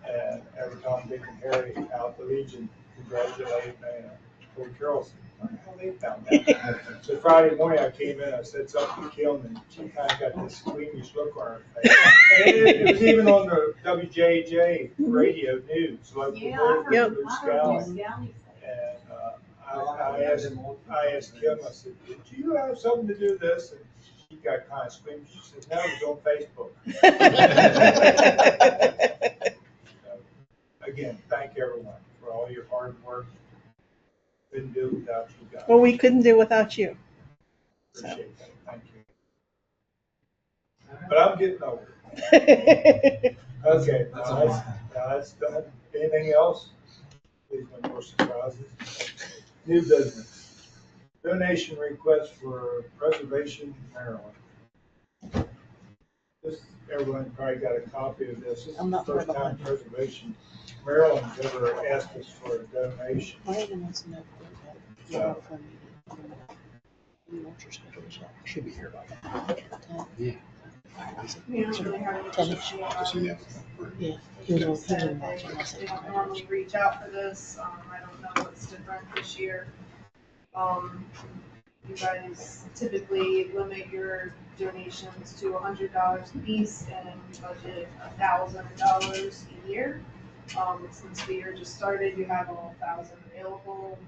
And every time Dick and Harry out the Legion congratulated me, and I told Carol, how they found that. So Friday morning I came in, I said something to Kim, and she kind of got this squeamish look on her face. And it was even on the WJJ radio news, local Yeah, news, I heard, Blue I heard Scout. Blue Scout. And I asked Kim, I said, did you have something to do with this? And she got kind of squeamish. She said, no, it was on Facebook. So, again, thank everyone for all your hard work. Couldn't do it without you guys. Well, we couldn't do without you. Appreciate that. Thank you. But I'm getting older. Okay, now that's done. Anything else? Please, no more surprises. New business. Donation request for Preservation Maryland. This, everyone probably got a copy of this. This is the first time Preservation Maryland's ever asked us for a donation. So, Should be here by now. Yeah. We don't really have any issue on it. Yeah. They just said they don't normally reach out for this. I don't know what's different this year. You guys typically limit your donations to $100 a piece and we budget $1,000 a year. Since the year just started, you have all 1,000 available.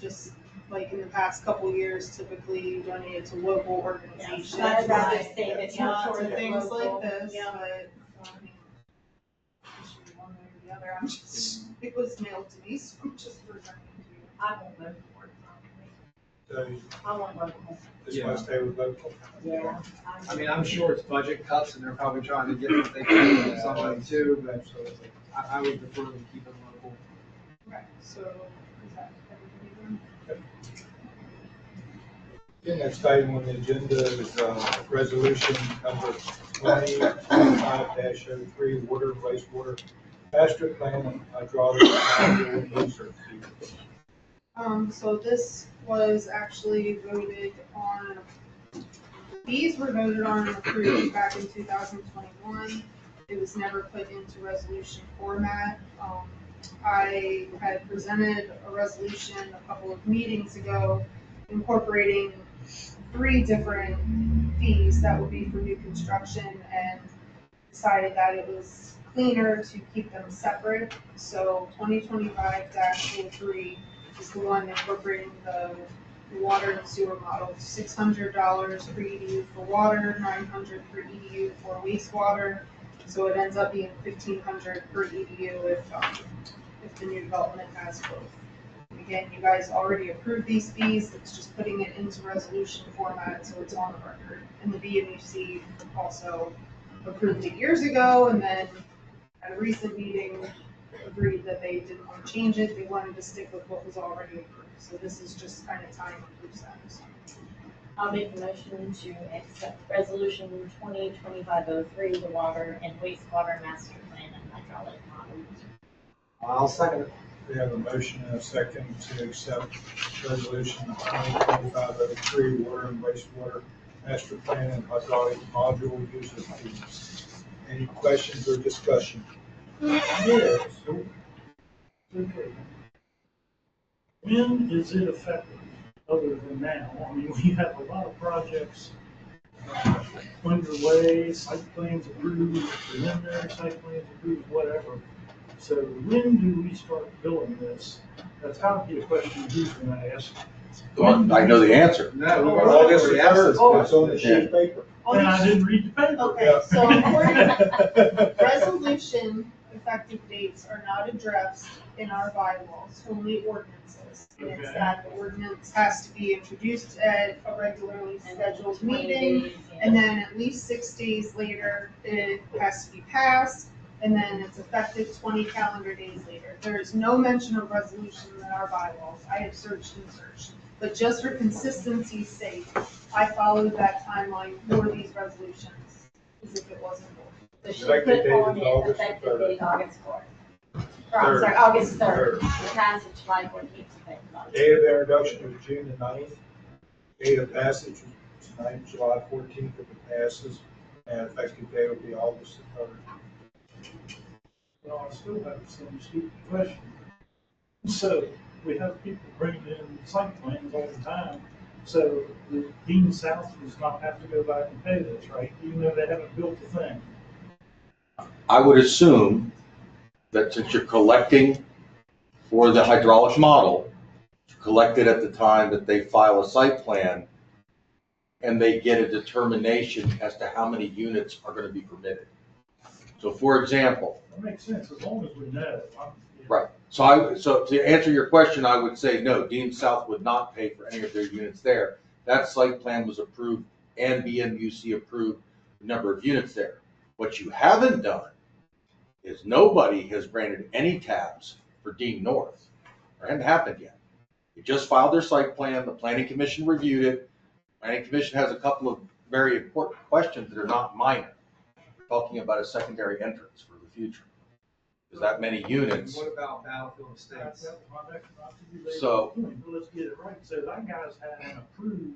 Just like in the past couple years, typically you donate it to local organizations. I'd rather save it Not more to for the things local. like this, Yeah. but, I mean, usually one way or the other, it was mailed to me, so I'm just presenting it to you. I won't vote for it. so I want local. this must stay with local. Yeah. I mean, I'm sure it's budget cuts and they're probably trying to get what they can from somebody too, but I would prefer to keep it local. Okay, so is that everybody then? The next item on the agenda is resolution number 2025-03, water and wastewater master plan and hydraulic module user fee. So this was actually voted on, these were voted on and approved back in 2021. It was never put into resolution format. I had presented a resolution a couple of meetings ago incorporating 3 different fees that would be for new construction and decided that it was cleaner to keep them separate. So 2025-03 is the one incorporating the water and sewer model, $600 per EDU for water, $900 per EDU for wastewater. So it ends up being $1,500 per EDU if the new development has both. Again, you guys already approved these fees, it's just putting it into resolution format so it's on the record. And the BMUC also approved it years ago and then at a recent meeting agreed that they didn't want to change it, they wanted to stick with what was already approved. So this is just kind of tying loose ends. I'll make a motion to accept resolution 2025-03, the water and wastewater master plan and hydraulic model. I'll second it. We have a motion and a second to accept resolution 2025-03, water and wastewater master plan and hydraulic module user fees. Any questions or discussion? Yes. Okay. When is it effective, other than now? I mean, we have a lot of projects underway, site plans approved, preliminary site plans approved, whatever. So when do we start billing this? That's got to be a question who's going to ask. Well, I know the answer. No, we got August 3rd, it's on the sheet of paper. And I didn't read the paper. Okay, so according, resolution effective dates are not addressed in our bylaws, only ordinances. And it's that the ordinance has to be introduced at a regularly scheduled meeting, and then at least 6 days later, it has to be passed, and then it's effective 20 calendar days later. There is no mention of resolution in our bylaws. I have searched and searched. But just for consistency's sake, I followed that timeline for these resolutions as if it wasn't. So she put on it effective date August 4th. Or I'm sorry, August 3rd. The passage July 14th. Date of introduction was June the 9th. Date of passage was July 14th if it passes. And effective date will be August the 3rd. Well, I still have the same stupid question. So, we have people bringing in site plans all the time, so the Dean South does not have to go back and pay this, right? Even though they haven't built the thing. I would assume that since you're collecting for the hydraulic model, you collect it at the time that they file a site plan and they get a determination as to how many units are gonna be permitted. So for example, That makes sense, as long as we know. right, so to answer your question, I would say no, Dean South would not pay for any of their units there. That site plan was approved and BMUC approved the number of units there. What you haven't done is nobody has granted any taps for Dean North. It hasn't happened yet. They just filed their site plan, the planning commission reviewed it. Planning commission has a couple of very important questions that are not minor. We're talking about a secondary entrance for the future. Is that many units? What about Battlefield Estates? So- Let's get it right, so that guy's had an approved,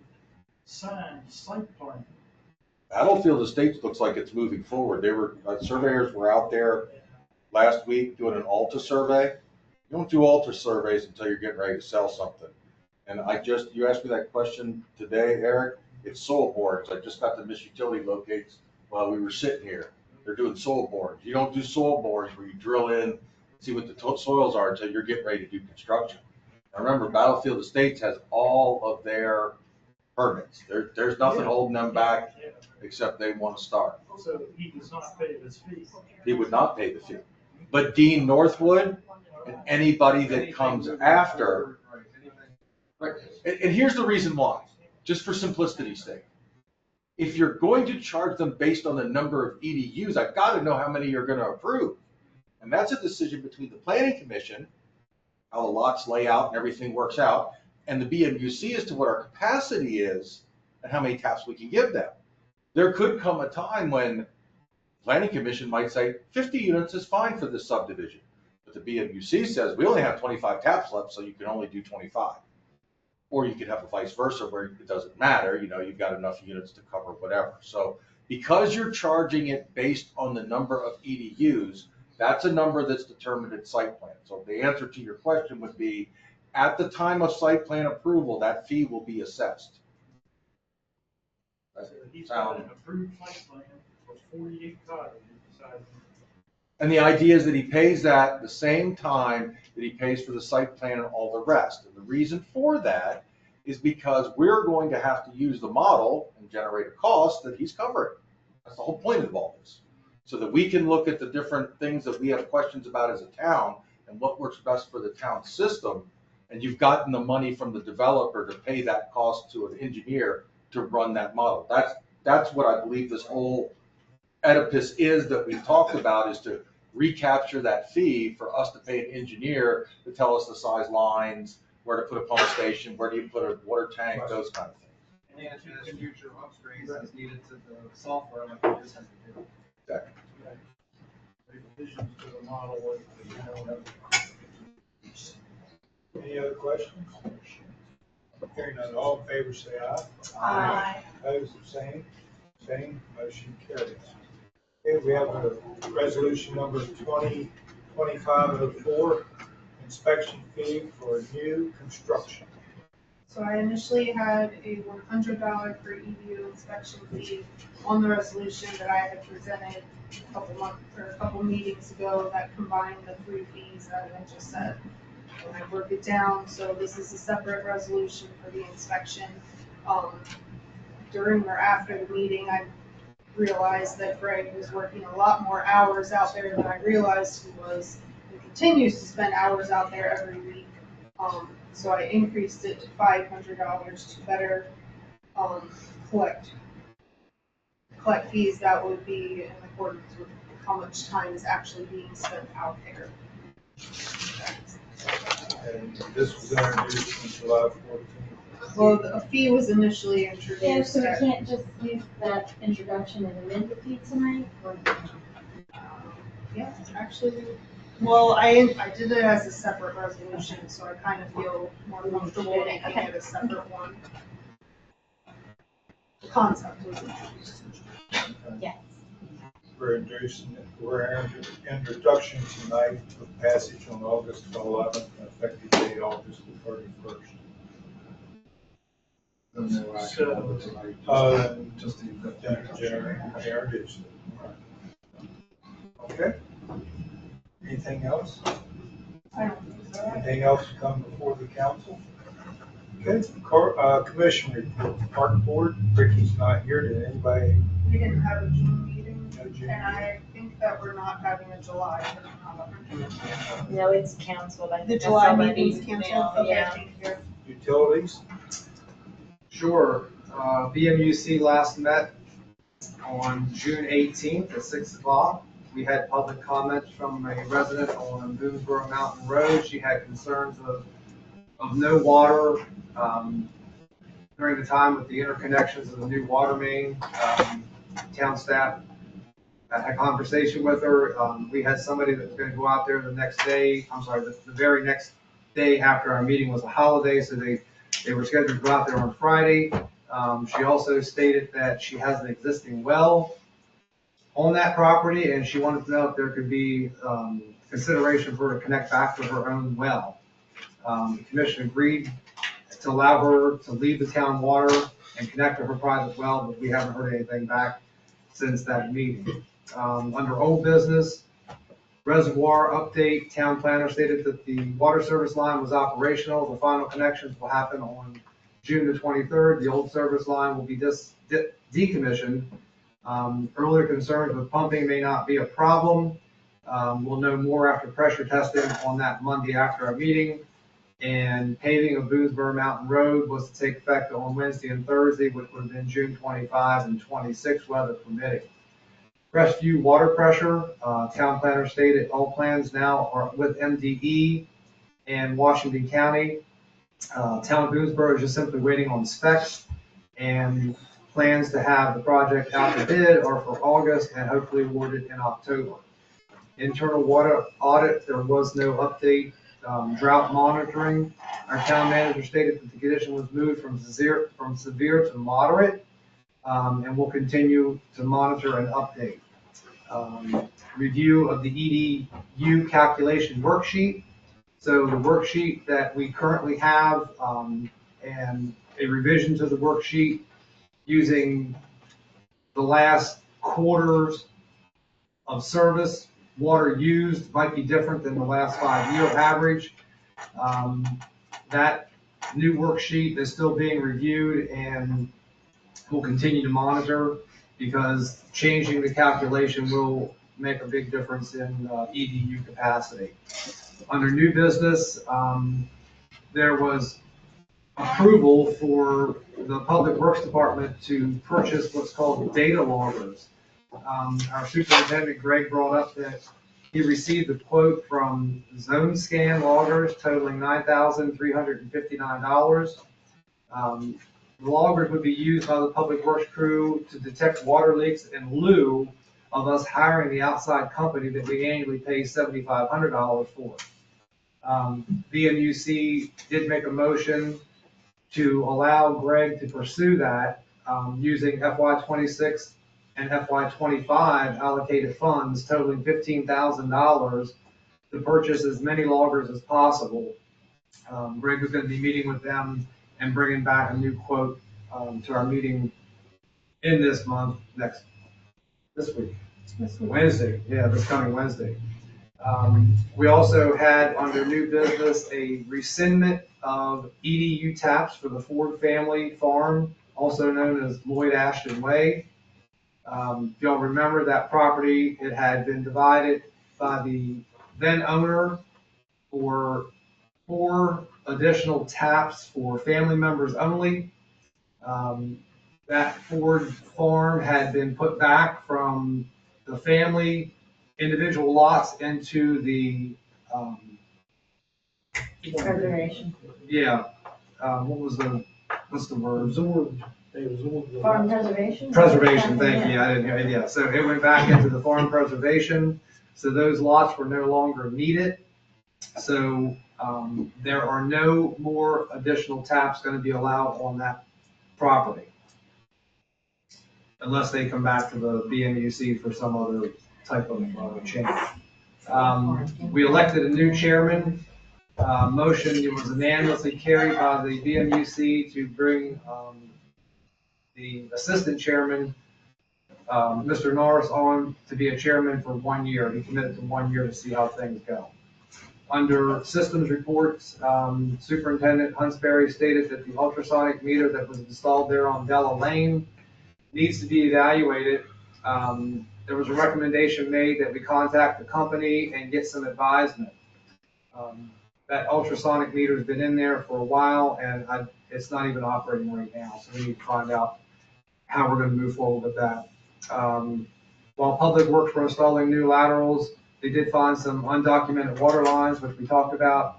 signed site plan. Battlefield Estates looks like it's moving forward. They were, surveyors were out there last week doing an Alta survey. You don't do Alta surveys until you're getting ready to sell something. And you asked me that question today, Eric. It's soil borings. I just got the Miss Utility locates while we were sitting here. They're doing soil borings. You don't do soil borings where you drill in, see what the soils are until you're getting ready to do construction. Now remember, Battlefield Estates has all of their permits. There's nothing holding them back except they want to start. So he does not pay this fee. He would not pay the fee. But Dean Northwood and anybody that comes after, right? And here's the reason why, just for simplicity's sake. If you're going to charge them based on the number of EDUs, I've got to know how many you're going to approve. And that's a decision between the planning commission, how the lots lay out and everything works out, and the BMUC as to what our capacity is and how many taps we can give them. There could come a time when planning commission might say 50 units is fine for this subdivision. But the BMUC says we only have 25 taps left, so you can only do 25. Or you could have a vice versa where it doesn't matter, you've got enough units to cover whatever. So because you're charging it based on the number of EDUs, that's a number that's determined at site plan. So the answer to your question would be, at the time of site plan approval, that fee will be assessed. So he's got an approved site plan for 48 cottages besides. And the idea is that he pays that the same time that he pays for the site plan and all the rest. And the reason for that is because we're going to have to use the model and generate a cost that he's covering. That's the whole point of all this. So that we can look at the different things that we have questions about as a town and what works best for the town system. And you've gotten the money from the developer to pay that cost to an engineer to run that model. That's what I believe this whole Oedipus is that we've talked about, is to recapture that fee for us to pay an engineer to tell us the size lines, where to put a pump station, where do you put a water tank, those kind of things. And as future upgrades as needed to the software, like we just had to do. Exactly. Revisions to the model. Any other questions? Hearing none, all in favor say aye. Aye. Opposed, abstained, motion carries. Okay, we have a resolution number 2025-04, inspection fee for new construction. So I initially had a $100 per EDU inspection fee on the resolution that I had presented a couple meetings ago that combined the three fees that I just said. And I broke it down, so this is a separate resolution for the inspection. During or after the meeting, I realized that Greg was working a lot more hours out there than I realized he was, and continues to spend hours out there every week. So I increased it to $500 to better collect fees that would be in accordance with how much time is actually being spent out there. And this was introduced in July 14th. Well, a fee was initially introduced. Yeah, so we at- can't just use that introduction and amend the fee tonight? Or- Yeah, actually, well, I did it as a separate resolution, so I kind of feel more comfortable making it a separate one. The concept was introduced. Yes. We're introduction tonight with passage on August 11th, and effective date August the 31st. No action on it tonight, just the General introduction. Okay. Anything else? I don't think so. Anything else to come before the council? Okay, commission report, park board, Ricky's not here, did anybody? We didn't have a June meeting, No June and I think that we're not having a July. But I'm not 100%. No, it's canceled. I The think I July saw that meeting's email, canceled? Okay, yeah. thank you. Utilities? Sure. BMUC last met on June 18th at 6 o'clock. We had public comments from a resident on Boonesboro Mountain Road. She had concerns of no water during the time with the interconnections of the new water main. Town staff had a conversation with her. We had somebody that was going to go out there the next day. I'm sorry, the very next day after our meeting was a holiday, so they were scheduled to go out there on Friday. She also stated that she has an existing well on that property, and she wanted to know if there could be consideration for her to connect back to her own well. The commission agreed to allow her to leave the town water and connect to her private well, but we haven't heard anything back since that meeting. Under old business, reservoir update, town planner stated that the water service line was operational. The final connections will happen on June the 23rd. The old service line will be decommissioned. Earlier concerns with pumping may not be a problem. We'll know more after pressure testing on that Monday after our meeting. And paving of Boonesboro Mountain Road was to take effect on Wednesday and Thursday, which would have been June 25 and 26, weather permitting. Crestview water pressure, town planner stated all plans now are with MDE and Washington County. Town of Boonesboro is just simply waiting on specs, and plans to have the project out to bid are for August and hopefully awarded in October. Internal water audit, there was no update. Drought monitoring, our town manager stated that the condition was moved from severe to moderate, and we'll continue to monitor and update. Review of the EDU calculation worksheet. So the worksheet that we currently have, and a revision to the worksheet using the last quarters of service. Water used might be different than the last 5-year average. That new worksheet is still being reviewed, and we'll continue to monitor because changing the calculation will make a big difference in EDU capacity. Under new business, there was approval for the Public Works Department to purchase what's called data loggers. Our superintendent, Greg, brought up that he received a quote from Zone Scan Loggers totaling $9,359. The loggers would be used by the Public Works crew to detect water leaks in lieu of us hiring the outside company that we annually pay $7,500 for. BMUC did make a motion to allow Greg to pursue that using FY26 and FY25 allocated funds totaling $15,000 to purchase as many loggers as possible. Greg was going to be meeting with them and bringing back a new quote to our meeting in this month, this week. Wednesday, yeah, this coming Wednesday. We also had under new business a rescindment of EDU taps for the Ford family farm, also known as Lloyd Ashton Way. If y'all remember that property, it had been divided by the then owner for 4 additional taps for family members only. That Ford farm had been put back from the family individual lots into the Preservation. yeah, what's the word? Absorbed, they absorbed the. Farm preservation? Preservation, thank you, I didn't hear it, yeah, so it went back into the farm preservation, so those lots were no longer needed. So, there are no more additional taps gonna be allowed on that property. unless they come back to the BMUC for some other type of change. We elected a new chairman. Motion was unanimously carried by the BMUC to bring the assistant chairman, Mr. Norris, on to be a chairman for 1 year. He committed to 1 year to see how things go. Under systems reports, Superintendent Huntsberry stated that the ultrasonic meter that was installed there on Della Lane needs to be evaluated. There was a recommendation made that we contact the company and get some advisement. That ultrasonic meter's been in there for a while and it's not even operating right now, so we need to find out how we're gonna move forward with that. While Public Works were installing new laterals, they did find some undocumented water lines, which we talked about,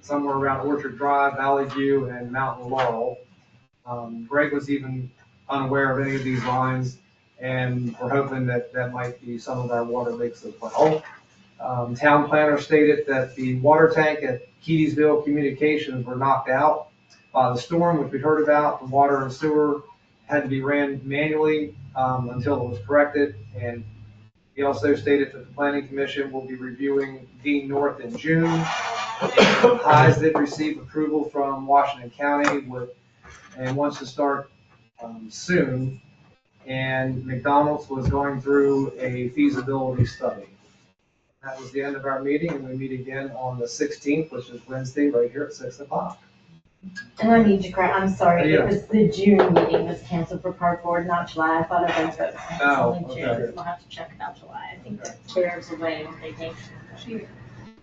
somewhere around Orchard Drive, Valley View, and Mountain Laurel. Greg was even unaware of any of these lines, and we're hoping that that might be some of our water leaks as well. Town planner stated that the water tank at Keedysville Communications were knocked out by the storm, which we heard about. The water and sewer had to be ran manually until it was corrected. And he also stated that the Planning Commission will be reviewing Dean North in June. Highs did receive approval from Washington County and wants to start soon. And McDonald's was going through a feasibility study. That was the end of our meeting, and we meet again on the 16th, which is Wednesday, right here at 6 o'clock. And I need to correct, I'm sorry, Yeah. it was the June meeting was canceled for Park Board, not July. I thought I read that. It's Oh, only June, okay. we'll have to check about July. I think that Claire's away on vacation.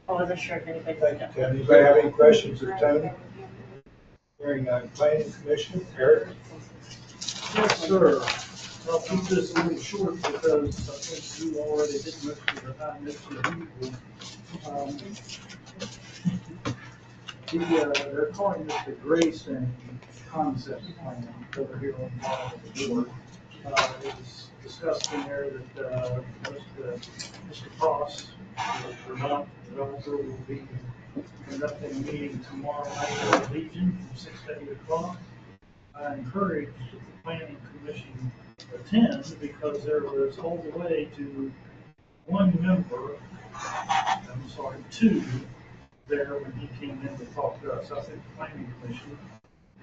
I wasn't sure if anybody. Thank you, Tony. Anybody have any questions of Tony? Hearing none. Planning Commission, Eric? Yes, sir. I'll keep this a little short because I think you already did most of the time, Mr. They're calling this the Grayson concept plan over here on the board. It was discussed in there that, Mr. Cross, the developer, will be conducting a meeting tomorrow night at Legion from 6 to 8 o'clock. I encourage the planning commission attend because there was all the way to two there when he came in to talk to us. I think the planning commission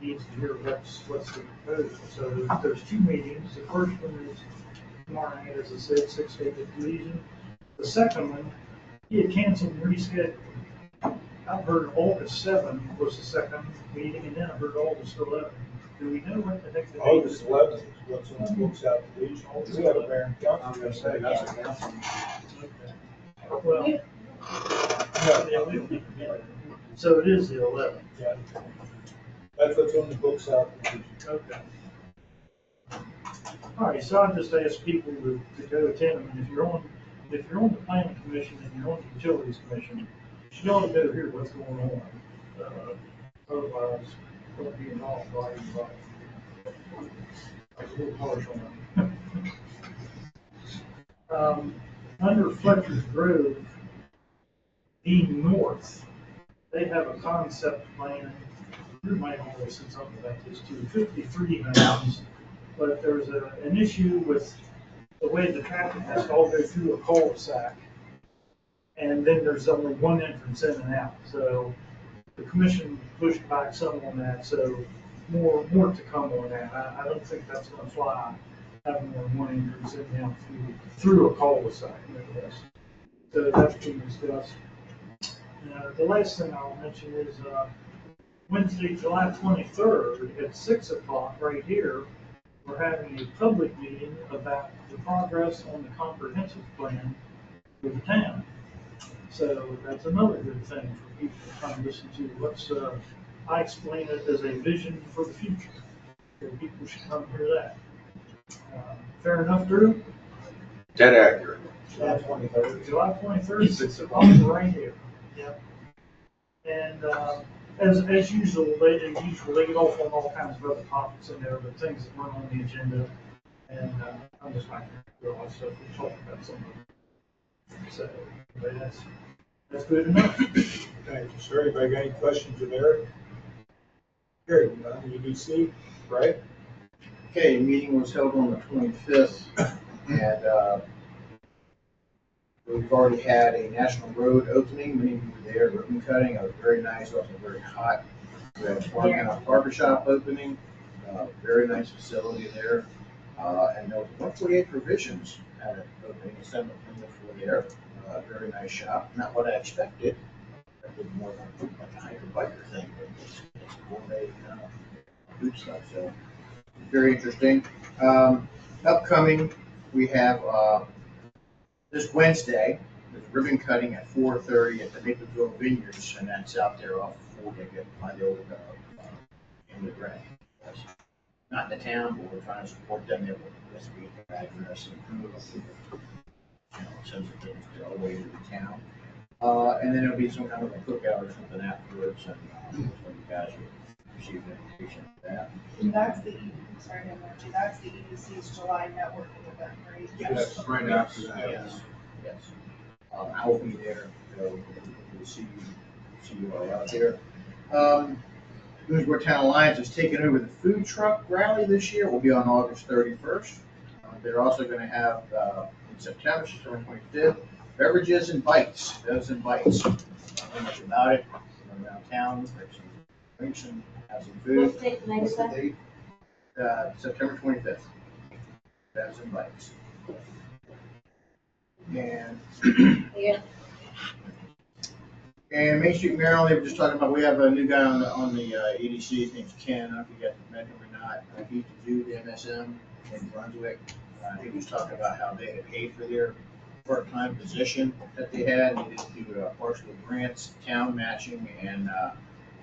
needs to hear what's the proposal. So there's two meetings. The first one is tomorrow night, as I said, 6 to 8 at Legion. The second one, he had canceled and rescheduled. I've heard August 7 was the second meeting, and then I heard August 11. Do we know what the heck the date is? August 11th is what's on the books out of the Legion. We have a mayor and council. I'm gonna say that's a council. Well, so it is the 11th. Yeah. That's what's on the books out of the Legion. Okay. All right, so I just ask people to go attend them, and if you're on the planning commission and you're on the utilities commission, you ought to better hear what's going on. Otherwise, don't be involved, I was a little harsh on them. Under Fletcher's Grove, Dean North, they have a concept plan. You might always say something about this too. 53 homes, but there's an issue with the way the traffic has to all go through a cul-de-sac, and then there's only one entrance in and out. So the commission pushed back some on that. So more to come on that. I don't think that's going to fly. Having more than one entrance in and out through a cul-de-sac. Yes. So that's being discussed. The last thing I'll mention is Wednesday, July 23rd at 6 o'clock right here, we're having a public meeting about the progress on the comprehensive plan for the town. So that's another good thing for people to come listen to. I explain it as a vision for the future. So people should come hear that. Fair enough, Drew? Dead accurate. July 23rd. July 23rd, 6 o'clock, right here. Yep. And as usual, they get off on all kinds of other topics in there, but things that weren't on the agenda. And I'm just not going to do all that stuff. We'll talk about some of it. So, anyway, that's good enough. Thank you, sir. Anybody got any questions of Eric? Gary, EDC, right? Okay, meeting was held on the 25th, and we've already had a national road opening. Many of you were there, ribbon cutting. It was very nice, also very hot. We had a farmhouse barbershop opening, very nice facility there. And there was 148 Provisions had an opening, assembly for there. Very nice shop. Not what I expected. I did more like a hiker biker thing, but it's gourmet food stuff. So very interesting. Upcoming, we have this Wednesday, there's ribbon cutting at 4:30 at the Naperville Vineyards, and that's out there off Ford, they get by the old Inlet Ranch. Not in the town, but we're trying to support them. They will just be address and since they're all the way to the town. And then there'll be some kind of a cookout or something afterwards, and so you guys will receive an invitation for that. And that's the, sorry to interrupt you, that's the EDC's July networking event, right? Yes, right after that. Yes, yes. I will be there, we'll see you all out there. Boonesboro Town Alliance is taking over the food truck rally this year. We'll be on August 31st. They're also going to have, in September 25th, beverages and bites. Bevs and bites. I don't know much about it. Around town, make some drinks and have some food. What's the date, May What's the 2nd? date? September 25th. Bevs and bites. And Yeah. And Main Street, Maryland, they were just talking about, we have a new guy on the EDC, his name's Ken, I don't know if you guys met him or not. He used to do the MSM in Brunswick. He was talking about how they had paid for their part-time position that they had, and they did do partial grants, town matching, and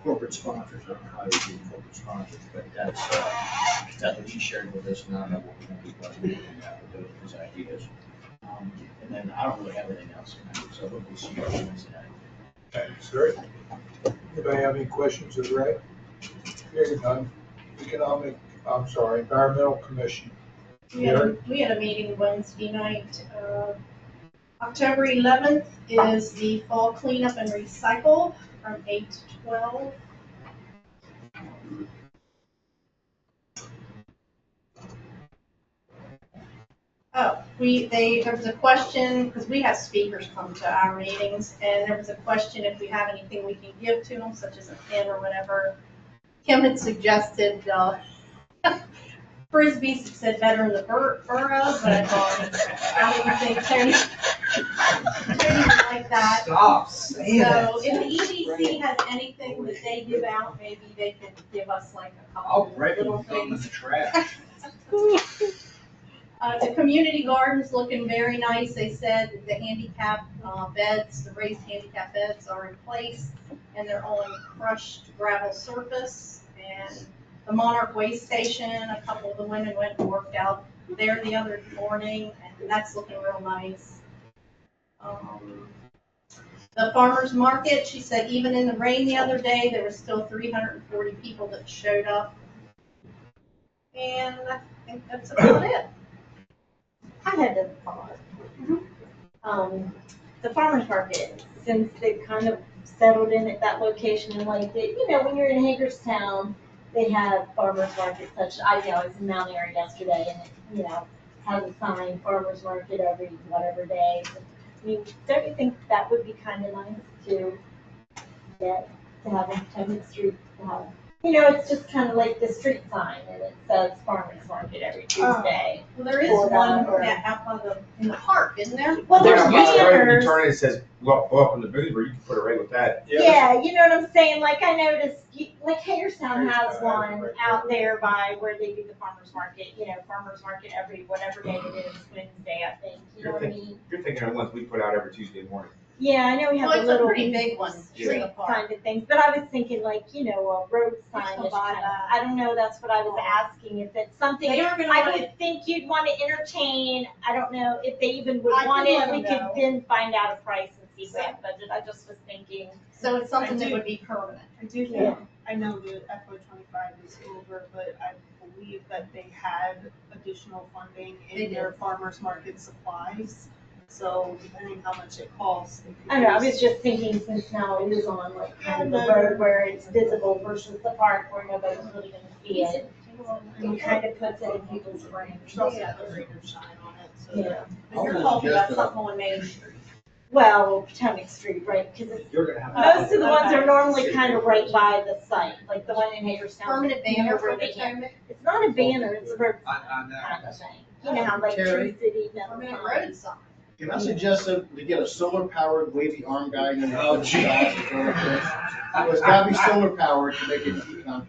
corporate sponsors. I don't know how they do corporate sponsors, but that's what he shared with us, and I don't know what we're gonna be budgeting with those ideas. And then I don't really have anything else, so we'll see you on Wednesday night. Thanks, great. Anybody have any questions of Ray? Hearing none. Environmental Commission. We had a meeting Wednesday night. October 11th is the fall cleanup and recycle from 8 to 12. Oh, there was a question, because we have speakers come to our meetings, and there was a question if we have anything we can give to them, such as a pin or whatever. Kim had suggested, Frisbees said better in the borough, but I thought, I didn't think Tony would like that. Stop saying that. So if the EDC has anything that they give out, maybe they could give us like a I'll couple break little them from the things. trash. The community garden's looking very nice. They said the handicap beds, the raised handicap beds are in place, and they're on crushed gravel surface. And the Monarch Way Station, a couple of the women went and worked out there the other morning, and that's looking real nice. The farmer's market, she said even in the rain the other day, there was still 340 people that showed up. And I think that's about it. I had to pause. The farmer's market, since they've kind of settled in at that location and liked it, when you're in Hagerstown, they have farmer's market such, I was in Mount Airy yesterday and it, has a sign, farmer's market every whatever day. I mean, don't you think that would be kind of nice to get, to have on Potomac Street, to have, it's just kind of like the street sign and it says farmer's market every Tuesday. Well, there is Or one that, out by in the park, isn't there? Well, there's Right, you banners. turn it, it says, go up in the booth, where you can put it right with that. Yeah, you know what I'm saying? Like I noticed, like Hagerstown has one out there by where they do the farmer's market, farmer's market every whatever day it is, Wednesday, I think. You know what I mean? You're thinking of ones we put out every Tuesday morning. Yeah, I know we have Well, a it's a little pretty big one. street in the park. kind of things, but I was thinking like, a road sign Still is buy kind of, that. I don't know, that's what I was asking, if it's something, They are gonna I want would think you'd want to entertain, I don't know if they even would I want can it, let we them could know. then find out a price and see what budget, I just was thinking. So it's something that do. would be permanent. I do think, I know the FY25 is over, but I believe that they had additional funding They in their did. farmer's market supplies. So depending how much it costs. they could I don't know, I use- was just thinking since now it is on like kind of the road where it's visible versus the park where nobody's really gonna see it. and kind of puts it in people's brains. There's also the greater sign on it, so. Yeah. But you're talking about something on Main Street. Well, Potomac Street, right, because You're gonna have. most of the ones are normally kind of right by the site, like the one in Hagerstown. Permanent banner near for where they have- Potomac, It's not a banner, it's a road I kind of thing. You know how like Terry? Tree City, metal permanent sign. road sign. Can I suggest to get a solar powered wavy arm guide and Oh, gee. It's gotta be solar powered to make it, you know.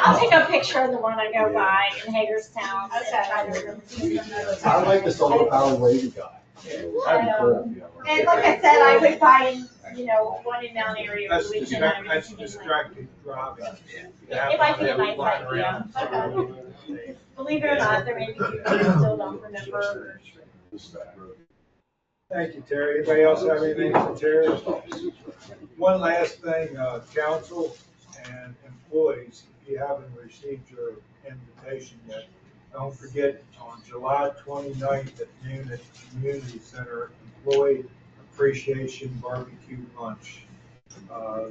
I'll take a picture of the one I go by in Hagerstown. and Okay. try to remember. I like the solar powered wavy guy. That'd be cool. And like I said, I would buy, one in Mount Airy over That's the weekend. I would that's see it. distracting driving. It might be a nice idea. Believe it or not, there may be people who still don't remember. Thank you, Terry. Anybody else have anything for Terry? One last thing, council and employees, if you haven't received your invitation yet, don't forget on July 29th at noon at the Community Center, Employee Appreciation Barbecue Lunch.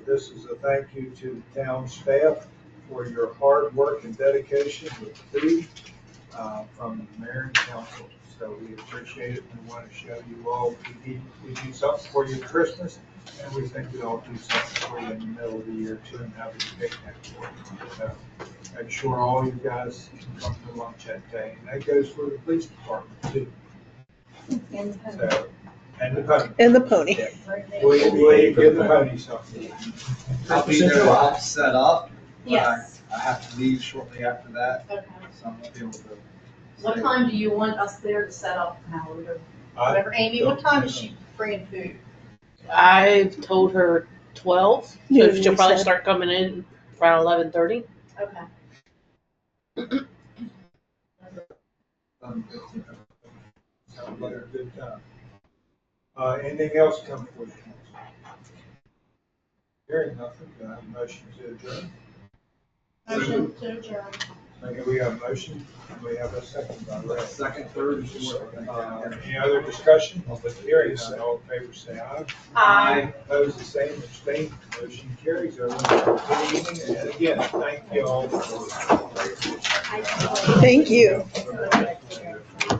This is a thank you to the town staff for your hard work and dedication with food from the mayor and council. So we appreciate it and want to show you all, we do something for you at Christmas, and we think we all do something for you in the middle of the year too, and have a picnic for you. So make sure all you guys can come to lunch that day, and that goes for the police department too. So, and the pony. And the pony. We give the pony something. I'll be there all set up. but Yes. I have to leave shortly after that, Okay. so I'm not able to. What time do you want us there to set up, Howard, or whatever? Amy, what time is she bringing food? I've told her 12, so Yeah, she'll you probably said. start coming in around 11:30. Okay. Sounds like a good time. Anything else come for you? Hearing nothing, do I have a motion to adjourn? Motion to adjourn. Maybe we have a motion, and we have a second by Ray. Second, third, and fourth. Any other discussion? Hearing none, all in favor say aye. Aye. Opposed, the same, abstained, motion carries over. Good evening, and again, thank you all. Thank you.